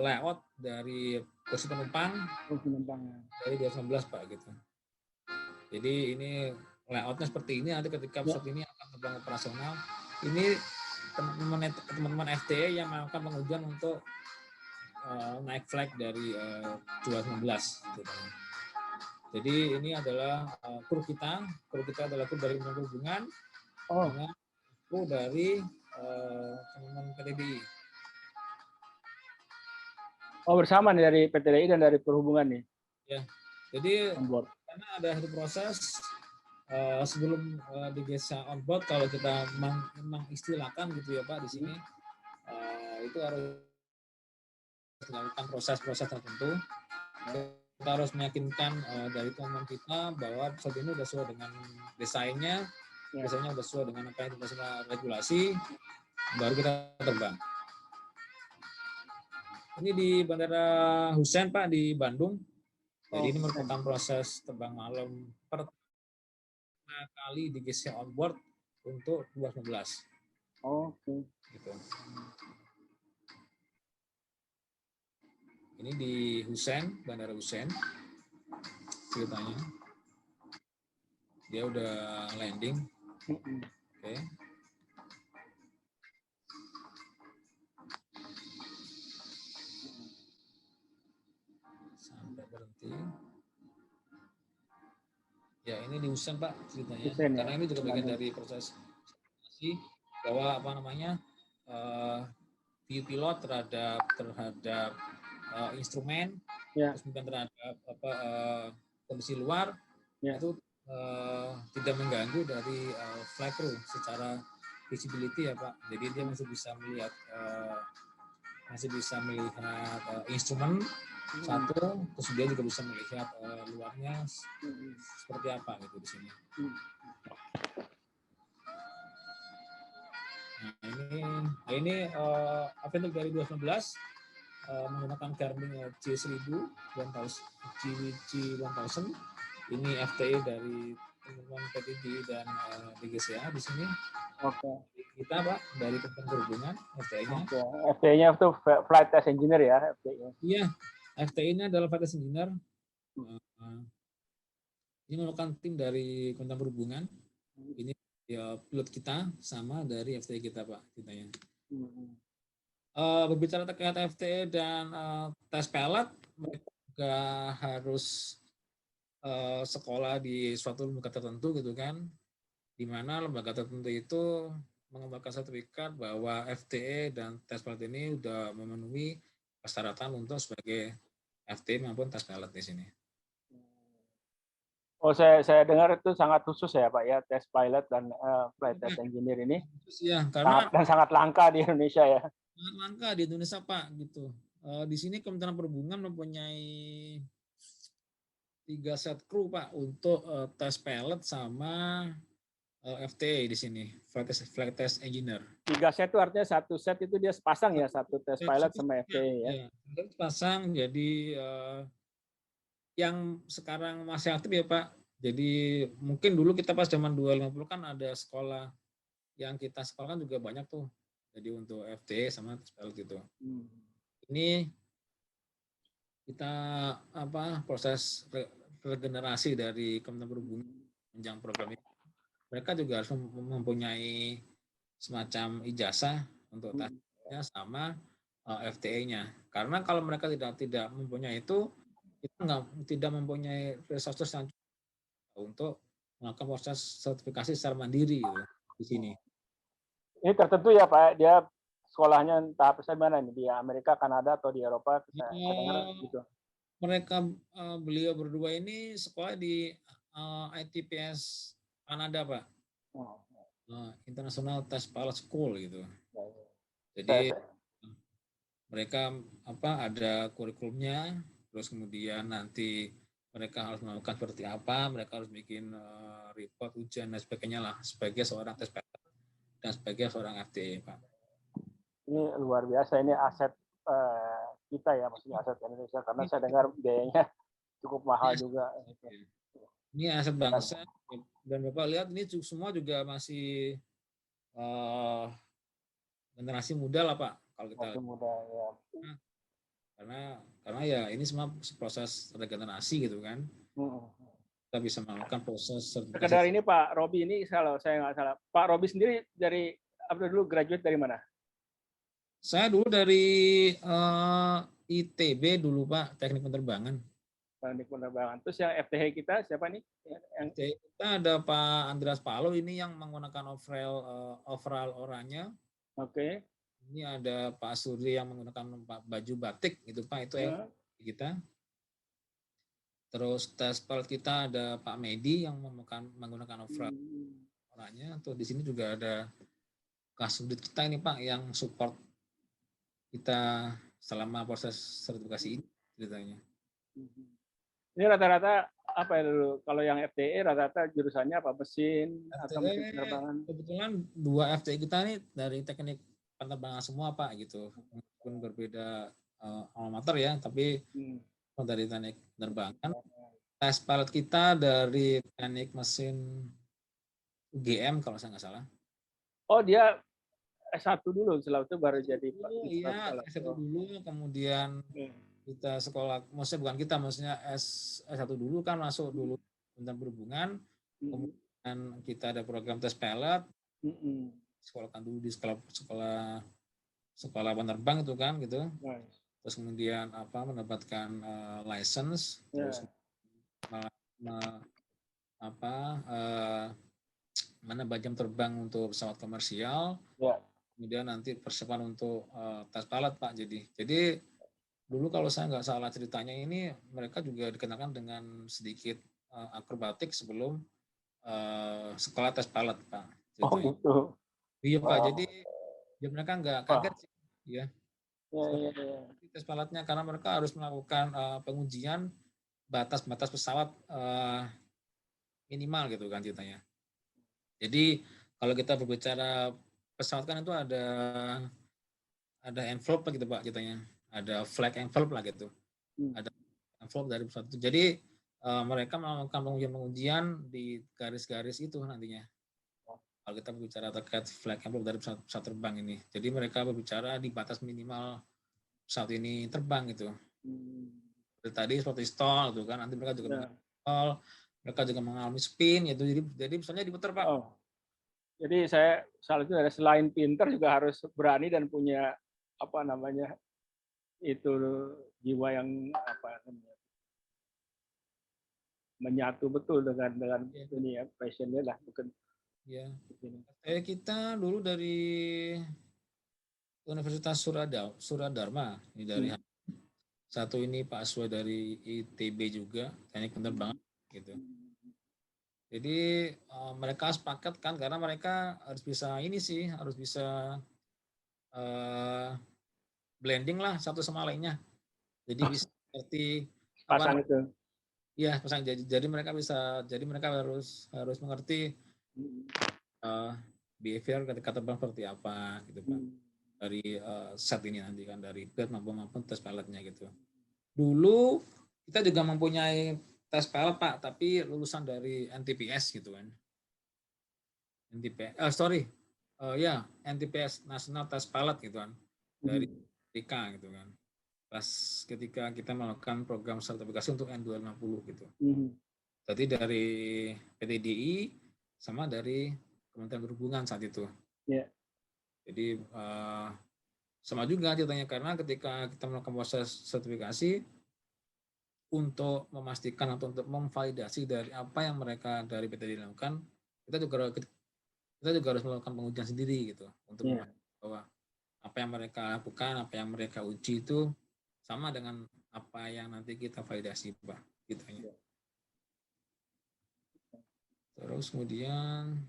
layout dari kursi penumpang dari 2019, Pak, gitu. Jadi ini layoutnya seperti ini. Nanti ketika pesawat ini akan terbang operasional, ini teman-teman FTE yang melakukan pengujian untuk naik flight dari 2019 gitu. Jadi ini adalah kru kita adalah kru dari Kementerian Perhubungan, kru dari teman-teman PTDI. Oh, bersama nih dari PTDI dan dari perhubungan nih. Ya, jadi On board. karena ada satu proses sebelum digeser on board, kalau kita memang istilahkan gitu ya Pak di sini, itu harus melakukan proses-proses tertentu. Kita harus meyakinkan dari teman kita bahwa pesawat ini sudah sesuai dengan desainnya, biasanya sudah sesuai dengan apa yang kita regulasi, baru kita terbang. Ini di Bandara Hussein Pak di Bandung. Jadi ini merupakan proses terbang malam pertama kali digeser on board untuk 2019. Oke. Gitu. Ini di Hussein, Bandara Hussein. Ceritanya. Dia udah landing. Oke. Sampai berhenti. Ya, ini di Hussein Pak ceritanya. Hussein, karena ya? ini juga bagian dari proses bahwa apa namanya view pilot terhadap instrumen, terus bukan terhadap kondisi luar, itu tidak mengganggu dari flight crew secara visibility ya Pak. Jadi dia masih bisa melihat instrumen satu, terus dia juga bisa melihat luarnya seperti apa gitu di sini. Nah ini Aventure dari 2019 menggunakan Garmin G1000 G1000. Ini FTE dari teman-teman PTDI dan DGCA di sini. Oke. Kita Pak dari Kementerian Perhubungan FTE-nya. FTE-nya itu Flight Test Engineer ya, FTE. Iya, FTE-nya adalah Flight Test Engineer. Ini merupakan tim dari Kementerian Perhubungan. Ini ya, pilot kita sama dari FTE kita Pak kitanya. Berbicara terkait FTE dan tes pilot, mereka juga harus sekolah di suatu lembaga tertentu gitu kan, di mana lembaga tertentu itu mengembangkan sertifikat bahwa FTE dan tes pilot ini sudah memenuhi persyaratan untuk sebagai FTE maupun tes pilot di sini. Oh, saya dengar itu sangat khusus ya Pak ya, tes pilot dan flight test engineer ini. Ya, karena sangat langka di Indonesia ya. Sangat langka di Indonesia Pak gitu. Di sini Kementerian Perhubungan mempunyai 3 set kru Pak untuk tes pilot sama FTE di sini, flight test engineer. 3 set itu artinya satu set itu dia sepasang ya, satu tes pilot sama FTE ya. Sepasang, jadi yang sekarang masih aktif ya Pak. Jadi mungkin dulu kita pas zaman 250 kan ada sekolah yang kita sekolahkan juga banyak tuh. Jadi untuk FTE sama tes pilot gitu. Ini kita proses regenerasi dari Kementerian Perhubungan menjang program ini. Mereka juga harus mempunyai semacam ijazah untuk tesnya sama FTE-nya. Karena kalau mereka tidak mempunyai itu, kita tidak mempunyai resources yang cukup untuk melakukan proses sertifikasi secara mandiri gitu, di sini. Ini tertentu ya Pak, dia sekolahnya tahap mana nih, di Amerika, Kanada, atau di Eropa? Gitu. Mereka beliau berdua ini sekolah di ITPS Kanada Pak, International Test Pilot School gitu. Jadi mereka ada kurikulumnya, terus kemudian nanti mereka harus melakukan seperti apa, mereka harus bikin report ujian dan sebagainya lah sebagai seorang tes pilot dan sebagai seorang FTE Pak. Ini luar biasa, ini aset kita ya, maksudnya aset Indonesia, karena saya dengar biayanya cukup mahal juga. Ini aset bangsa, dan Bapak lihat ini semua juga masih generasi muda lah Pak, kalau kita masih muda ya. Karena ya ini semua proses regenerasi gitu kan. Kita bisa melakukan proses sertifikasi. Sekedar ini Pak Robi ini, kalau saya nggak salah, Pak Robi sendiri dari dulu graduate dari mana? Saya dulu dari ITB dulu Pak, Teknik Penerbangan. Teknik Penerbangan. Terus yang FTH kita siapa nih? Yang kita ada Pak Andreas Palo ini yang menggunakan overall oranye. Oke. Ini ada Pak Suri yang menggunakan baju batik gitu Pak, itu kita. Terus tes pilot kita ada Pak Medi yang menggunakan overall orangnya. Tuh di sini juga ada Kasubdit kita ini Pak yang support kita selama proses sertifikasi ini ceritanya. Ini rata-rata apa ya dulu? Kalau yang FTE rata-rata jurusannya apa? Mesin atau mesin penerbangan? Kebetulan 2 FTE kita ini dari teknik penerbangan semua Pak gitu. Meskipun berbeda alma mater ya, tapi dari teknik penerbangan. Tes pilot kita dari teknik mesin UGM kalau saya nggak salah. Oh dia S1 dulu, setelah itu baru jadi Pak. Iya, S1 dulu, kemudian kita sekolah, maksudnya bukan kita, maksudnya S1 dulu kan masuk dulu tentang berhubungan, kemudian kita ada program tes pilot, sekolahkan dulu di sekolah penerbang itu kan gitu, terus kemudian mendapatkan license, terus menambah jam terbang untuk pesawat komersial, kemudian nanti persiapan untuk tes pilot Pak. Jadi dulu kalau saya nggak salah ceritanya ini mereka juga dikenalkan dengan sedikit akrobatik sebelum sekolah tes pilot Pak. Oh gitu. Iya Pak, jadi ya mereka nggak kaget sih ya. Tes pilotnya karena mereka harus melakukan pengujian batas-batas pesawat minimal gitu kan ceritanya. Jadi kalau kita berbicara pesawat kan itu ada envelope gitu Pak ceritanya. Ada flag envelope lah gitu. Ada envelope dari pesawat itu. Jadi mereka melakukan pengujian di garis-garis itu nantinya. Kalau kita berbicara terkait flag envelope dari pesawat terbang ini. Jadi mereka berbicara di batas minimal pesawat ini terbang gitu. Tadi seperti stall gitu kan. Nanti mereka juga mengalami stall, mereka juga mengalami spin gitu. Jadi misalnya diputar Pak. Jadi saya salah itu ada selain pinter juga harus berani dan punya apa namanya itu jiwa yang menyatu betul dengan ini ya passionnya lah bukan. Ya. Kita dulu dari Universitas Suradharma ini dari satu ini Pak Aswa dari ITB juga teknik penerbangan gitu. Jadi mereka sepakat kan karena mereka harus bisa ini sih harus bisa blending lah satu sama lainnya. Jadi bisa seperti pasang itu. Iya, pasang jadi mereka harus mengerti behavior ketika terbang seperti apa gitu Pak. Dari set ini nanti kan dari pilot maupun tes pilotnya gitu. Dulu kita juga mempunyai tes pilot Pak, tapi lulusan dari NTPS gitu kan. NTPS National Test Pilot gitu kan. Dari Amerika gitu kan. Pas ketika kita melakukan program sertifikasi untuk N250 gitu. Jadi dari PTDI sama dari Kementerian Perhubungan saat itu. Jadi sama juga ceritanya karena ketika kita melakukan proses sertifikasi untuk memastikan atau untuk memvalidasi dari apa yang mereka dari PTDI lakukan, kita juga harus melakukan pengujian sendiri gitu untuk memastikan bahwa apa yang mereka lakukan, apa yang mereka uji itu sama dengan apa yang nanti kita validasi Pak gitu ya. Terus kemudian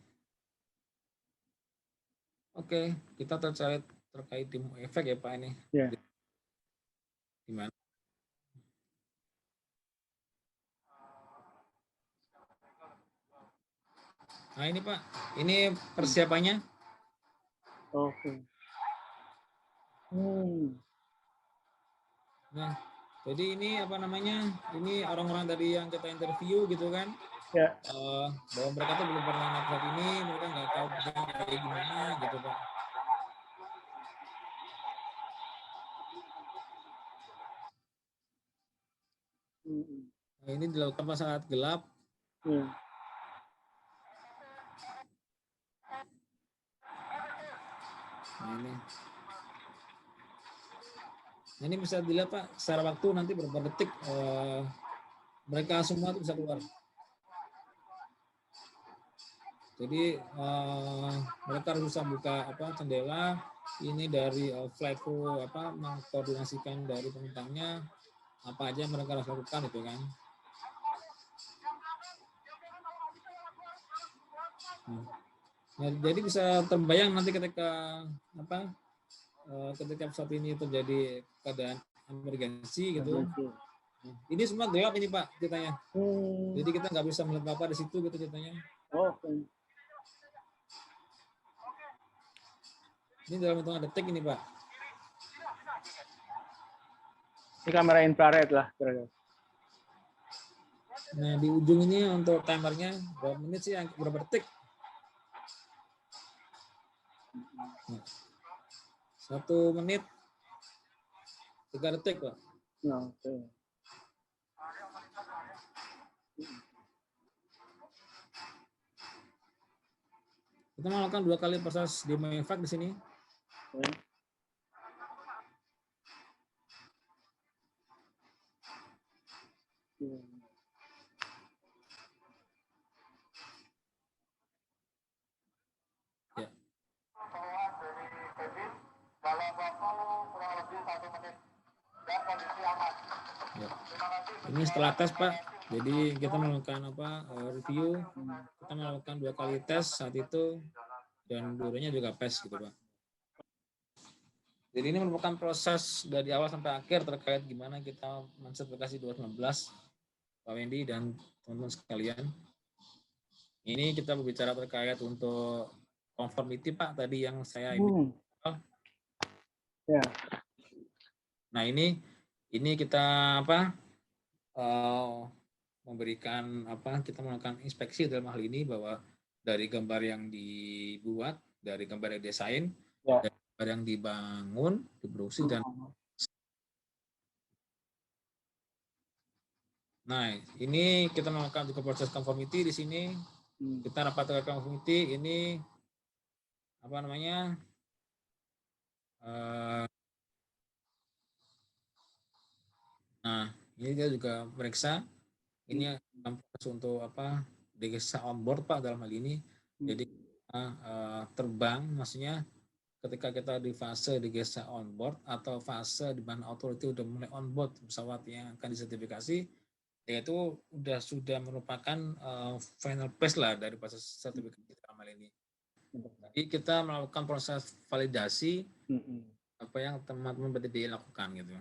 kita terkait demo efek ya Pak ini. Gimana? Nah ini Pak, ini persiapannya. Oke. Nah, jadi ini apa namanya? Ini orang-orang tadi yang kita interview gitu kan? Bahwa mereka tuh belum pernah naik pesawat ini, mereka nggak tahu kayak gimana gitu Pak. Nah, ini dilakukan pas saat gelap. Nah, ini bisa dilihat Pak, secara waktu nanti berapa detik mereka semua itu bisa keluar. Jadi mereka harus bisa buka jendela, ini dari Flyco apa mengkoordinasikan dari penumpangnya apa aja yang mereka harus lakukan itu kan. Nah, jadi bisa terbayang nanti ketika apa ketika pesawat ini terjadi keadaan emergensi gitu. Ini semua gelap ini Pak ceritanya. Jadi kita nggak bisa melihat apa di situ gitu ceritanya. Ini dalam hitungan detik ini Pak. Ini kamera infrared lah. Nah di ujung ini untuk timernya berapa menit sih? Berapa detik? 1 menit 3 detik Pak. Kita melakukan 2 kali proses demo evac di sini. Ya. Ya. Ini setelah tes Pak. Jadi kita melakukan review. Kita melakukan 2 kali tes saat itu dan dua-duanya juga PES gitu Pak. Jadi ini merupakan proses dari awal sampai akhir terkait gimana kita mensertifikasi 219 Pak Wendy dan teman-teman sekalian. Ini kita berbicara terkait untuk conformity Pak tadi yang saya Ya. Nah ini kita memberikan kita melakukan inspeksi dalam hal ini bahwa dari gambar yang dibuat, dari gambar yang desain, dari gambar yang dibangun, diproduksi dan nah ini kita melakukan juga proses conformity di sini. Kita rapat dengan conformity ini nah ini dia juga meriksa ini proses untuk digesa on board Pak dalam hal ini. Jadi terbang maksudnya ketika kita di fase digesa on board atau fase di mana authority udah mulai on board pesawat yang akan disertifikasi, yaitu sudah merupakan final phase lah dari proses sertifikasi dalam hal ini. Jadi kita melakukan proses validasi apa yang teman-teman PTDI lakukan gitu.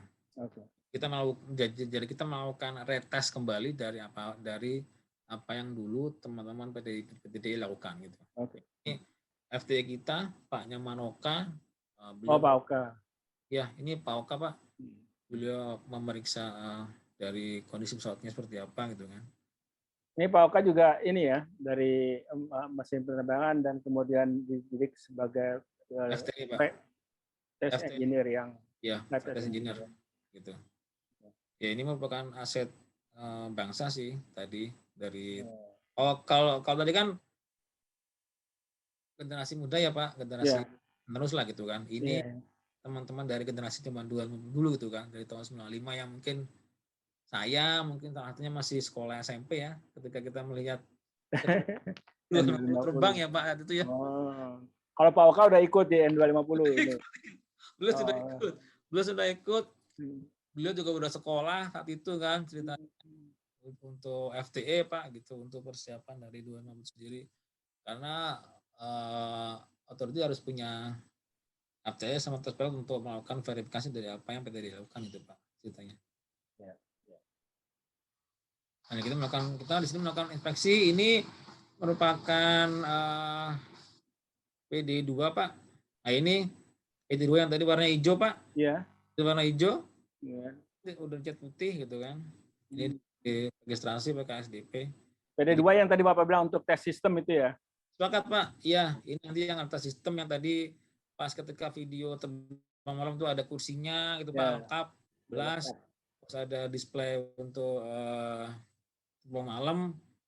Jadi kita melakukan retest kembali dari apa yang dulu teman-teman PTDI lakukan gitu. Ini FTA kita Pak Nyamanoka. Pak Oka. Ya, ini Pak Oka Pak. Beliau memeriksa dari kondisi pesawatnya seperti apa gitu kan. Ini Pak Oka juga ini ya dari mesin penerbangan dan kemudian dididik sebagai test engineer yang test engineer gitu. Ya ini merupakan aset bangsa sih tadi dari kalau tadi kan generasi muda ya Pak, generasi terus lah gitu kan. Ini teman-teman dari generasi zaman dulu gitu kan, dari tahun 95 yang mungkin saya mungkin artinya masih sekolah SMP ya, ketika kita melihat terbang ya Pak saat itu ya. Kalau Pak Oka udah ikut di N250 ini. Beliau sudah ikut. Beliau juga udah sekolah saat itu kan ceritanya untuk FTA Pak gitu, untuk persiapan dari 250 sendiri. Karena authority harus punya FTA sama tes pilot untuk melakukan verifikasi dari apa yang PTDI lakukan itu Pak ceritanya. Nah, kita di sini melakukan inspeksi. Ini merupakan PD2 Pak. Nah ini PD2 yang tadi warna hijau Pak. Iya. Itu warna hijau. Iya. Udah cat putih gitu kan. Ini registrasi pakai SDP. PD2 yang tadi Bapak bilang untuk tes sistem itu ya? Sepakat Pak. Iya, ini nanti yang atas sistem yang tadi pas ketika video terbang malam itu ada kursinya gitu Pak, lengkap, belas. Terus ada display untuk terbang malam.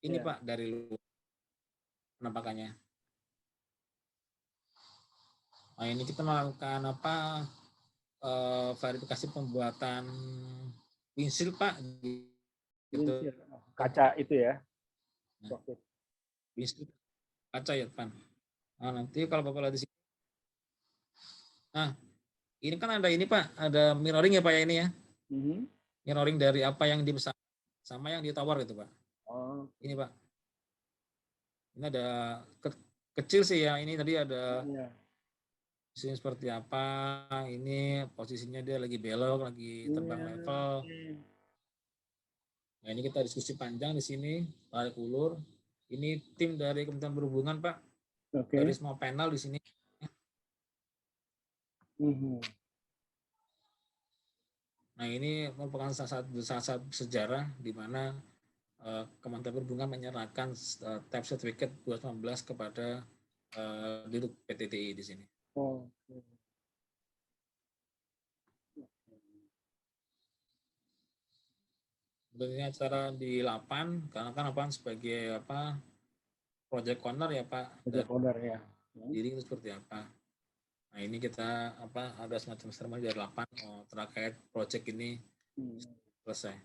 Ini Pak dari luar penampakannya. Nah ini kita melakukan verifikasi pembuatan windshield Pak. Gitu. Kaca itu ya? Windshield kaca ya Pak. Nah nanti kalau Bapak lihat di sini, Nah, ini kan ada ini Pak, ada mirroring ya Pak ya ini ya. Mirroring dari apa yang dipesan sama yang ditawar gitu Pak. Oh. Ini Pak. Ini ada kecil sih ya. Ini tadi ada posisinya seperti apa. Ini posisinya dia lagi belok, lagi terbang level. Nah, ini kita diskusi panjang di sini, tarik ulur. Ini tim dari Kementerian Perhubungan Pak. Dari semua panel di sini. Nah, ini merupakan salah satu sejarah di mana Kementerian Perhubungan menyerahkan type certificate 2019 kepada Dirut PT TI di sini. Sebenarnya acara di Lapan, karena kan Lapan sebagai apa project owner ya Pak. Project owner ya. Jadi itu seperti apa? Nah ini kita apa ada semacam seremoni dari Lapan terkait project ini selesai.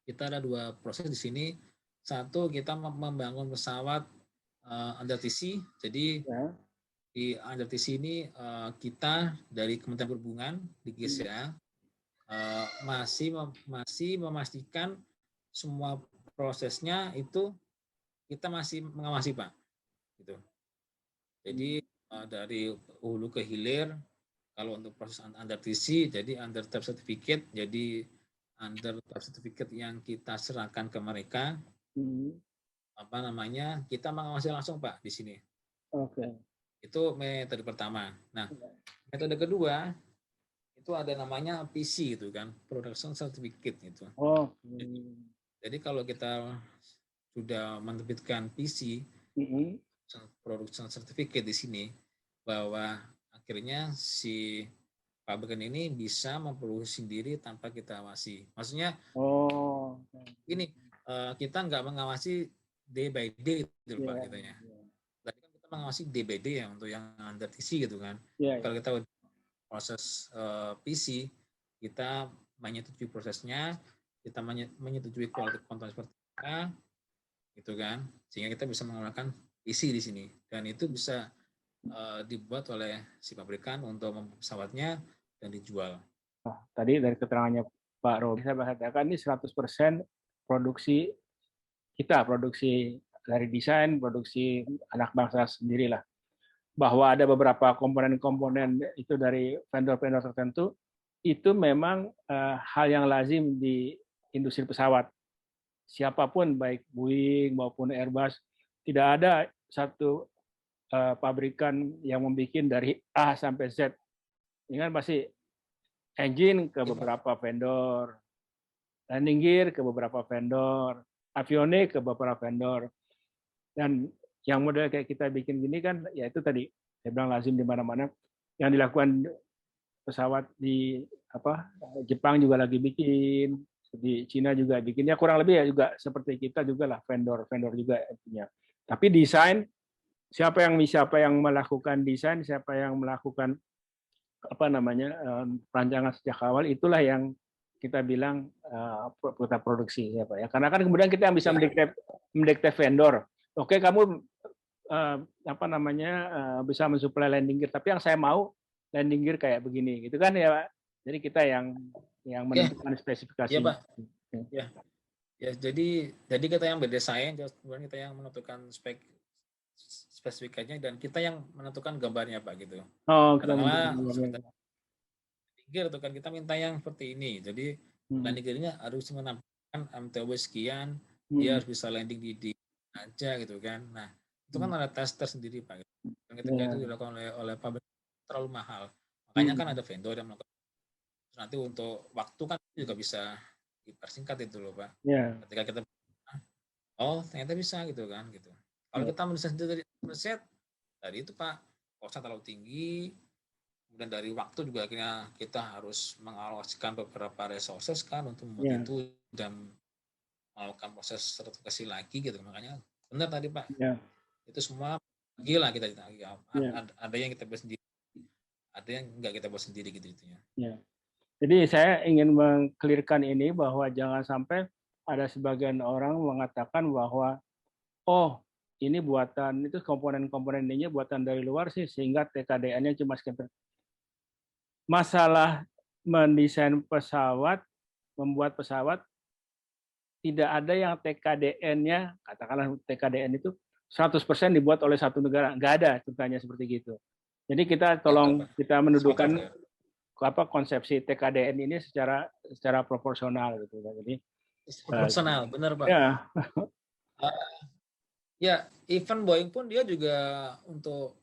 Kita ada 2 proses di sini. Satu kita membangun pesawat under TC. Jadi di under TC ini kita dari Kementerian Perhubungan di GCA masih memastikan semua prosesnya itu kita masih mengawasi Pak. Gitu. Jadi dari hulu ke hilir kalau untuk proses under TC jadi under type certificate jadi under type certificate yang kita serahkan ke mereka apa namanya kita mengawasi langsung Pak di sini. Itu metode pertama. Nah metode kedua itu ada namanya PC itu kan production certificate itu. Jadi kalau kita sudah menerbitkan PC production certificate di sini bahwa akhirnya si pabrikan ini bisa memproduksi sendiri tanpa kita awasi. Maksudnya ini kita nggak mengawasi day by day gitu Pak kitanya. Tadi kan kita mengawasi day by day ya untuk yang under TC gitu kan. Kalau kita proses PC kita menyetujui prosesnya, kita menyetujui quality control seperti apa, gitu kan, sehingga kita bisa menggunakan PC di sini dan itu bisa dibuat oleh si pabrikan untuk pesawatnya dan dijual. Tadi dari keterangannya Pak Robi saya katakan ini 100% produksi kita, produksi dari desain, produksi anak bangsa sendirilah. Bahwa ada beberapa komponen-komponen itu dari vendor-vendor tertentu, itu memang hal yang lazim di industri pesawat. Siapapun, baik Boeing maupun Airbus, tidak ada satu pabrikan yang membuat dari A sampai Z. Ini kan pasti engine ke beberapa vendor, landing gear ke beberapa vendor, avionik ke beberapa vendor. Dan yang model kayak kita bikin gini kan, ya itu tadi saya bilang lazim di mana-mana. Yang dilakukan pesawat di Jepang juga lagi bikin, di Cina juga bikinnya kurang lebih ya juga seperti kita juga lah vendor juga punya. Tapi desain siapa yang melakukan desain, siapa yang melakukan perancangan sejak awal itulah yang kita bilang kita produksi ya Pak ya. Karena kan kemudian kita yang bisa mendekte vendor. Oke, kamu bisa mensuplai landing gear, tapi yang saya mau landing gear kayak begini, gitu kan ya Pak. Jadi kita yang menentukan spesifikasi. Iya Pak. Ya, jadi kita yang berdesain, kemudian kita yang menentukan spesifikasinya dan kita yang menentukan gambarnya Pak gitu. Katakanlah gear itu kan kita minta yang seperti ini. Jadi landing gear-nya harus menampilkan MTW sekian, dia harus bisa landing di aja gitu kan. Nah, itu kan ada tes tersendiri Pak. Dan ketika itu dilakukan oleh pabrik terlalu mahal. Makanya kan ada vendor yang melakukan. Nanti untuk waktu kan juga bisa dipersingkat itu loh Pak. Ketika kita ternyata bisa gitu kan gitu. Kalau kita mendesain dari preset tadi itu Pak, kosnya terlalu tinggi, kemudian dari waktu juga akhirnya kita harus mengalokasikan beberapa resources kan untuk membuat itu dan melakukan proses sertifikasi lagi gitu. Makanya benar tadi Pak, itu semua gila kita ada yang kita buat sendiri, ada yang enggak kita buat sendiri gitu itunya. Jadi saya ingin mengklirkan ini bahwa jangan sampai ada sebagian orang mengatakan bahwa ini buatan itu komponen-komponen ini buatan dari luar sih sehingga TKDN-nya cuma sekian. masalah mendesain pesawat, membuat pesawat, tidak ada yang TKDN-nya, katakanlah TKDN itu 100% dibuat oleh satu negara. Nggak ada ceritanya seperti gitu. Jadi kita Ya, tolong kita sepakat mendudukan ya. konsepsi TKDN ini secara proporsional gitu. Jadi Proporsional, benar Pak. ya, Ya, even Boeing pun dia juga untuk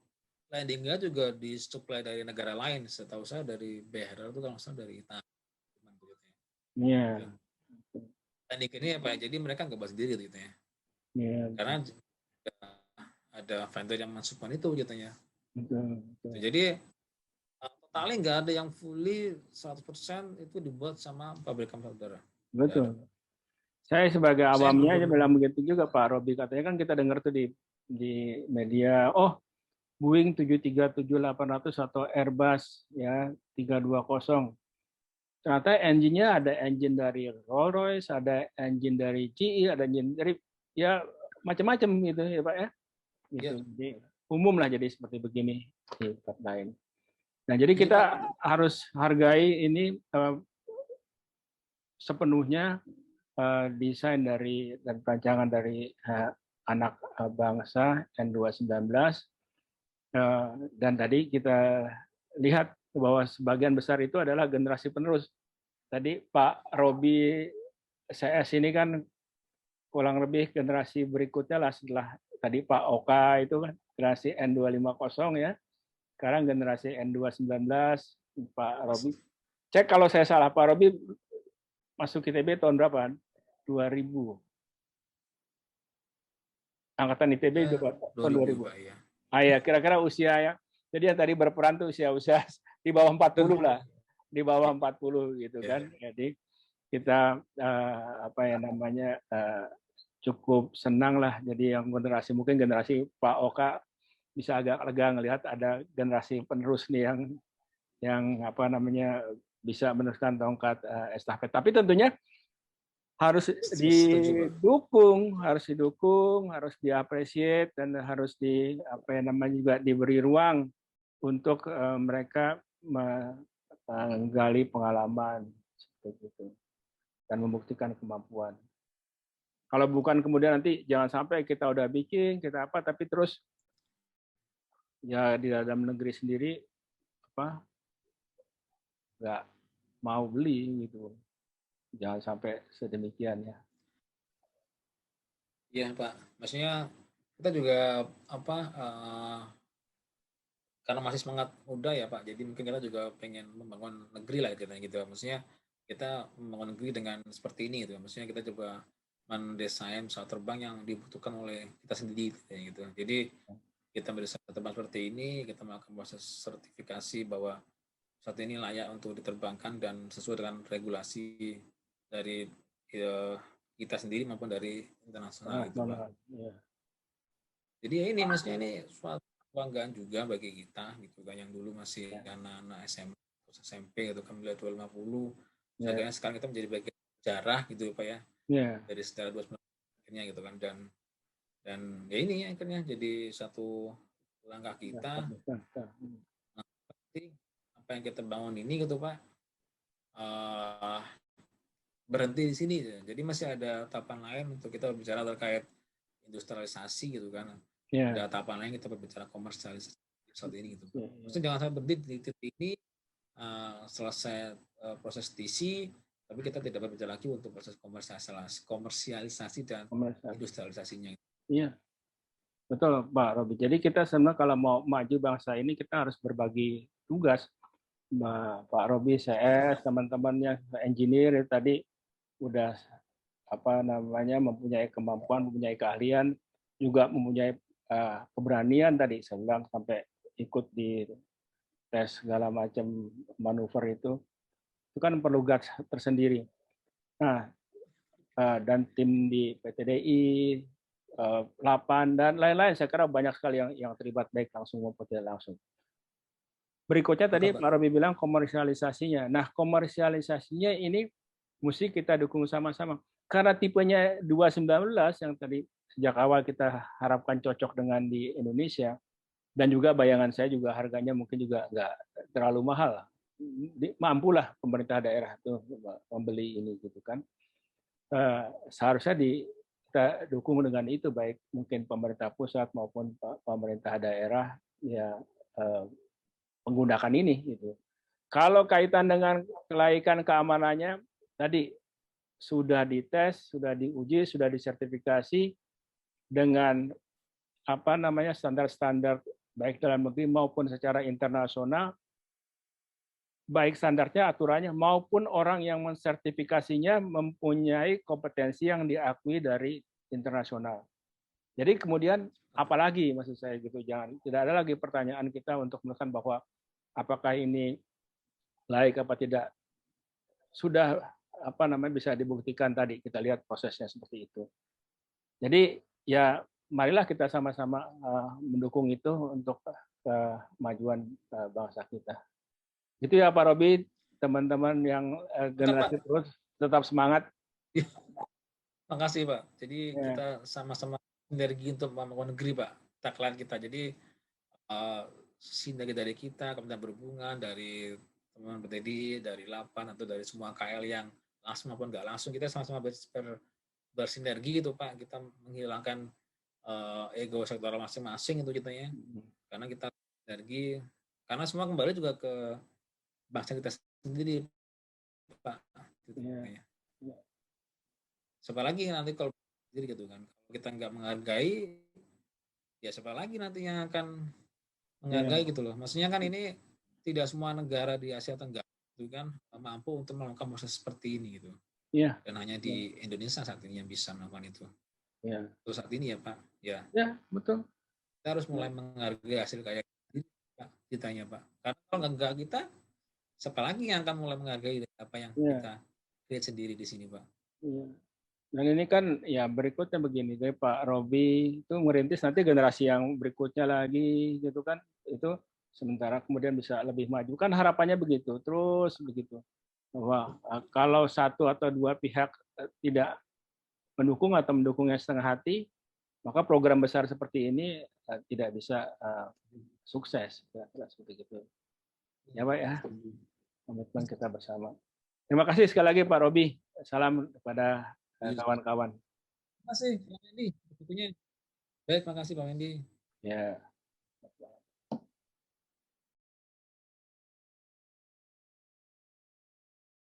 landingnya juga disuplai dari negara lain. Setahu saya dari BRL itu kalau nggak salah dari Italia. ya, Landing ini apa ya? Jadi mereka nggak buat sendiri gitu ya. ya, Karena ada vendor yang mensupport itu gitu ya. betul, betul. Jadi totalnya nggak ada yang fully 100% itu dibuat sama pabrikan saudara. Betul. Saya sebagai Saya awamnya aja belum. bilang begitu juga Pak Robi, katanya kan kita dengar tuh di media, oh Boeing 737-800 atau Airbus ya 320. Ternyata engine-nya ada engine dari Rolls-Royce, ada engine dari GE, ada engine dari ya macam-macam gitu ya Pak ya. Gitu. Ya. Jadi umum lah jadi seperti begini di tempat lain. Nah, jadi Jadi, kita Pak, harus hargai ini sepenuhnya desain dari dan perancangan dari anak bangsa N219 dan tadi kita lihat bahwa sebagian besar itu adalah generasi penerus. Tadi Pak Robi CS ini kan kurang lebih generasi berikutnya lah setelah tadi Pak Oka itu kan generasi N250 ya. Sekarang generasi N219 Pak Robi. Cek kalau saya salah Pak Robi masuk ITB tahun berapa? 2000. Angkatan ITB itu tahun 2000. Pak, ya. Ah ya, kira-kira usia ya. Jadi yang tadi berperan tuh usia-usia di bawah 40 lah. Di bawah 40 gitu kan. Jadi kita apa ya namanya cukup senang lah. Jadi yang generasi mungkin generasi Pak Oka bisa agak lega ngelihat ada generasi penerus nih yang apa namanya bisa meneruskan tongkat estafet. Tapi tentunya harus didukung, harus diapresiasi dan harus di apa namanya juga diberi ruang untuk mereka menggali pengalaman seperti itu dan membuktikan kemampuan. Kalau bukan kemudian nanti jangan sampai kita udah bikin, kita apa tapi terus ya di dalam negeri sendiri apa nggak mau beli gitu. Jangan sampai sedemikian ya. Iya Pak, maksudnya kita juga apa karena masih semangat muda ya Pak, jadi mungkin kita juga pengen membangun negeri lah gitu. Maksudnya kita membangun negeri dengan seperti ini gitu. Maksudnya kita coba mendesain pesawat terbang yang dibutuhkan oleh kita sendiri gitu. Jadi kita mendesain pesawat terbang seperti ini, kita melakukan proses sertifikasi bahwa pesawat ini layak untuk diterbangkan dan sesuai dengan regulasi dari kita sendiri maupun dari internasional gitu Pak. Ya. Jadi ya ini maksudnya ini suatu kebanggaan juga bagi kita gitu kan yang dulu masih anak-anak SMP gitu kan melihat 250 akhirnya sekarang kita menjadi bagian sejarah gitu Pak ya. Dari sejarah 219 akhirnya gitu kan dan ya ini akhirnya jadi satu langkah kita apa yang kita bangun ini gitu Pak berhenti di sini jadi masih ada tahapan lain untuk kita berbicara terkait industrialisasi gitu kan. Ada tahapan lain kita berbicara komersialisasi saat ini gitu. Maksudnya jangan sampai berhenti di titik ini selesai proses TC, tapi kita tidak berbicara lagi untuk proses komersialisasi dan industrialisasinya. Iya, betul Pak Robi. Jadi kita sebenarnya kalau mau maju bangsa ini kita harus berbagi tugas. Pak Robi, CS, teman-temannya engineer tadi udah apa namanya mempunyai kemampuan, mempunyai keahlian, juga mempunyai keberanian tadi saya bilang sampai ikut di tes segala macam manuver itu kan perlu guts tersendiri. Nah, dan tim di PTDI, 8 dan lain-lain saya kira banyak sekali yang terlibat baik langsung maupun tidak langsung. Berikutnya tadi Pak Robi bilang komersialisasinya. Nah, komersialisasinya ini mesti kita dukung sama-sama. Karena tipenya 219 yang tadi sejak awal kita harapkan cocok dengan di Indonesia, dan juga bayangan saya juga harganya mungkin juga nggak terlalu mahal. mampulah pemerintah daerah itu membeli ini gitu kan. Seharusnya kita dukung dengan itu, baik mungkin pemerintah pusat maupun pemerintah daerah ya menggunakan ini gitu. Kalau kaitan dengan kelaikan keamanannya tadi sudah dites, sudah diuji, sudah disertifikasi dengan standar-standar baik dalam negeri maupun secara internasional, baik standarnya, aturannya, maupun orang yang mensertifikasinya mempunyai kompetensi yang diakui dari internasional. Jadi kemudian apalagi maksud saya gitu, tidak ada lagi pertanyaan kita untuk menekan bahwa apakah ini layak apa tidak, sudah bisa dibuktikan tadi, kita lihat prosesnya seperti itu. Jadi ya marilah kita sama-sama mendukung itu untuk kemajuan bangsa kita. Gitu ya Pak Robi, teman-teman yang generasi terus tetap semangat. Makasih Pak. Jadi kita sama-sama sinergi untuk membangun negeri Pak. Tagline kita. Jadi sinergi dari kita, Kementerian Perhubungan, dari teman-teman BTD, dari LAPAN atau dari semua KL yang langsung maupun nggak langsung, kita sama-sama bersinergi gitu Pak. Kita menghilangkan ego sektoral masing-masing itu ceritanya. Karena kita sinergi, karena semua kembali juga ke bangsa kita sendiri Pak. Gitu, ya. Siapa lagi nanti kalau sendiri gitu kan. Kalau kita nggak menghargai, ya siapa lagi nanti yang akan menghargai gitu loh. Maksudnya kan ini tidak semua negara di Asia Tenggara itu kan mampu untuk melakukan proses seperti ini gitu. Dan hanya di Indonesia saat ini yang bisa melakukan itu. Untuk saat ini ya Pak. Ya betul. Kita harus mulai menghargai hasil karya kitanya Pak. Karena kalau nggak kita, siapa lagi yang akan mulai menghargai apa yang kita create sendiri di sini Pak. Dan ini kan ya berikutnya begini, dari Pak Robi itu merintis, nanti generasi yang berikutnya lagi gitu kan, itu sementara kemudian bisa lebih maju, kan harapannya begitu, terus begitu, bahwa kalau satu atau dua pihak tidak mendukung atau mendukungnya setengah hati, maka program besar seperti ini tidak bisa sukses, seperti itu. Ya Pak ya, komitmen kita bersama. Terima kasih sekali lagi Pak Robi, salam kepada kawan-kawan. Terima kasih Pak Wendy. Baik, makasih Pak Wendy. Ya.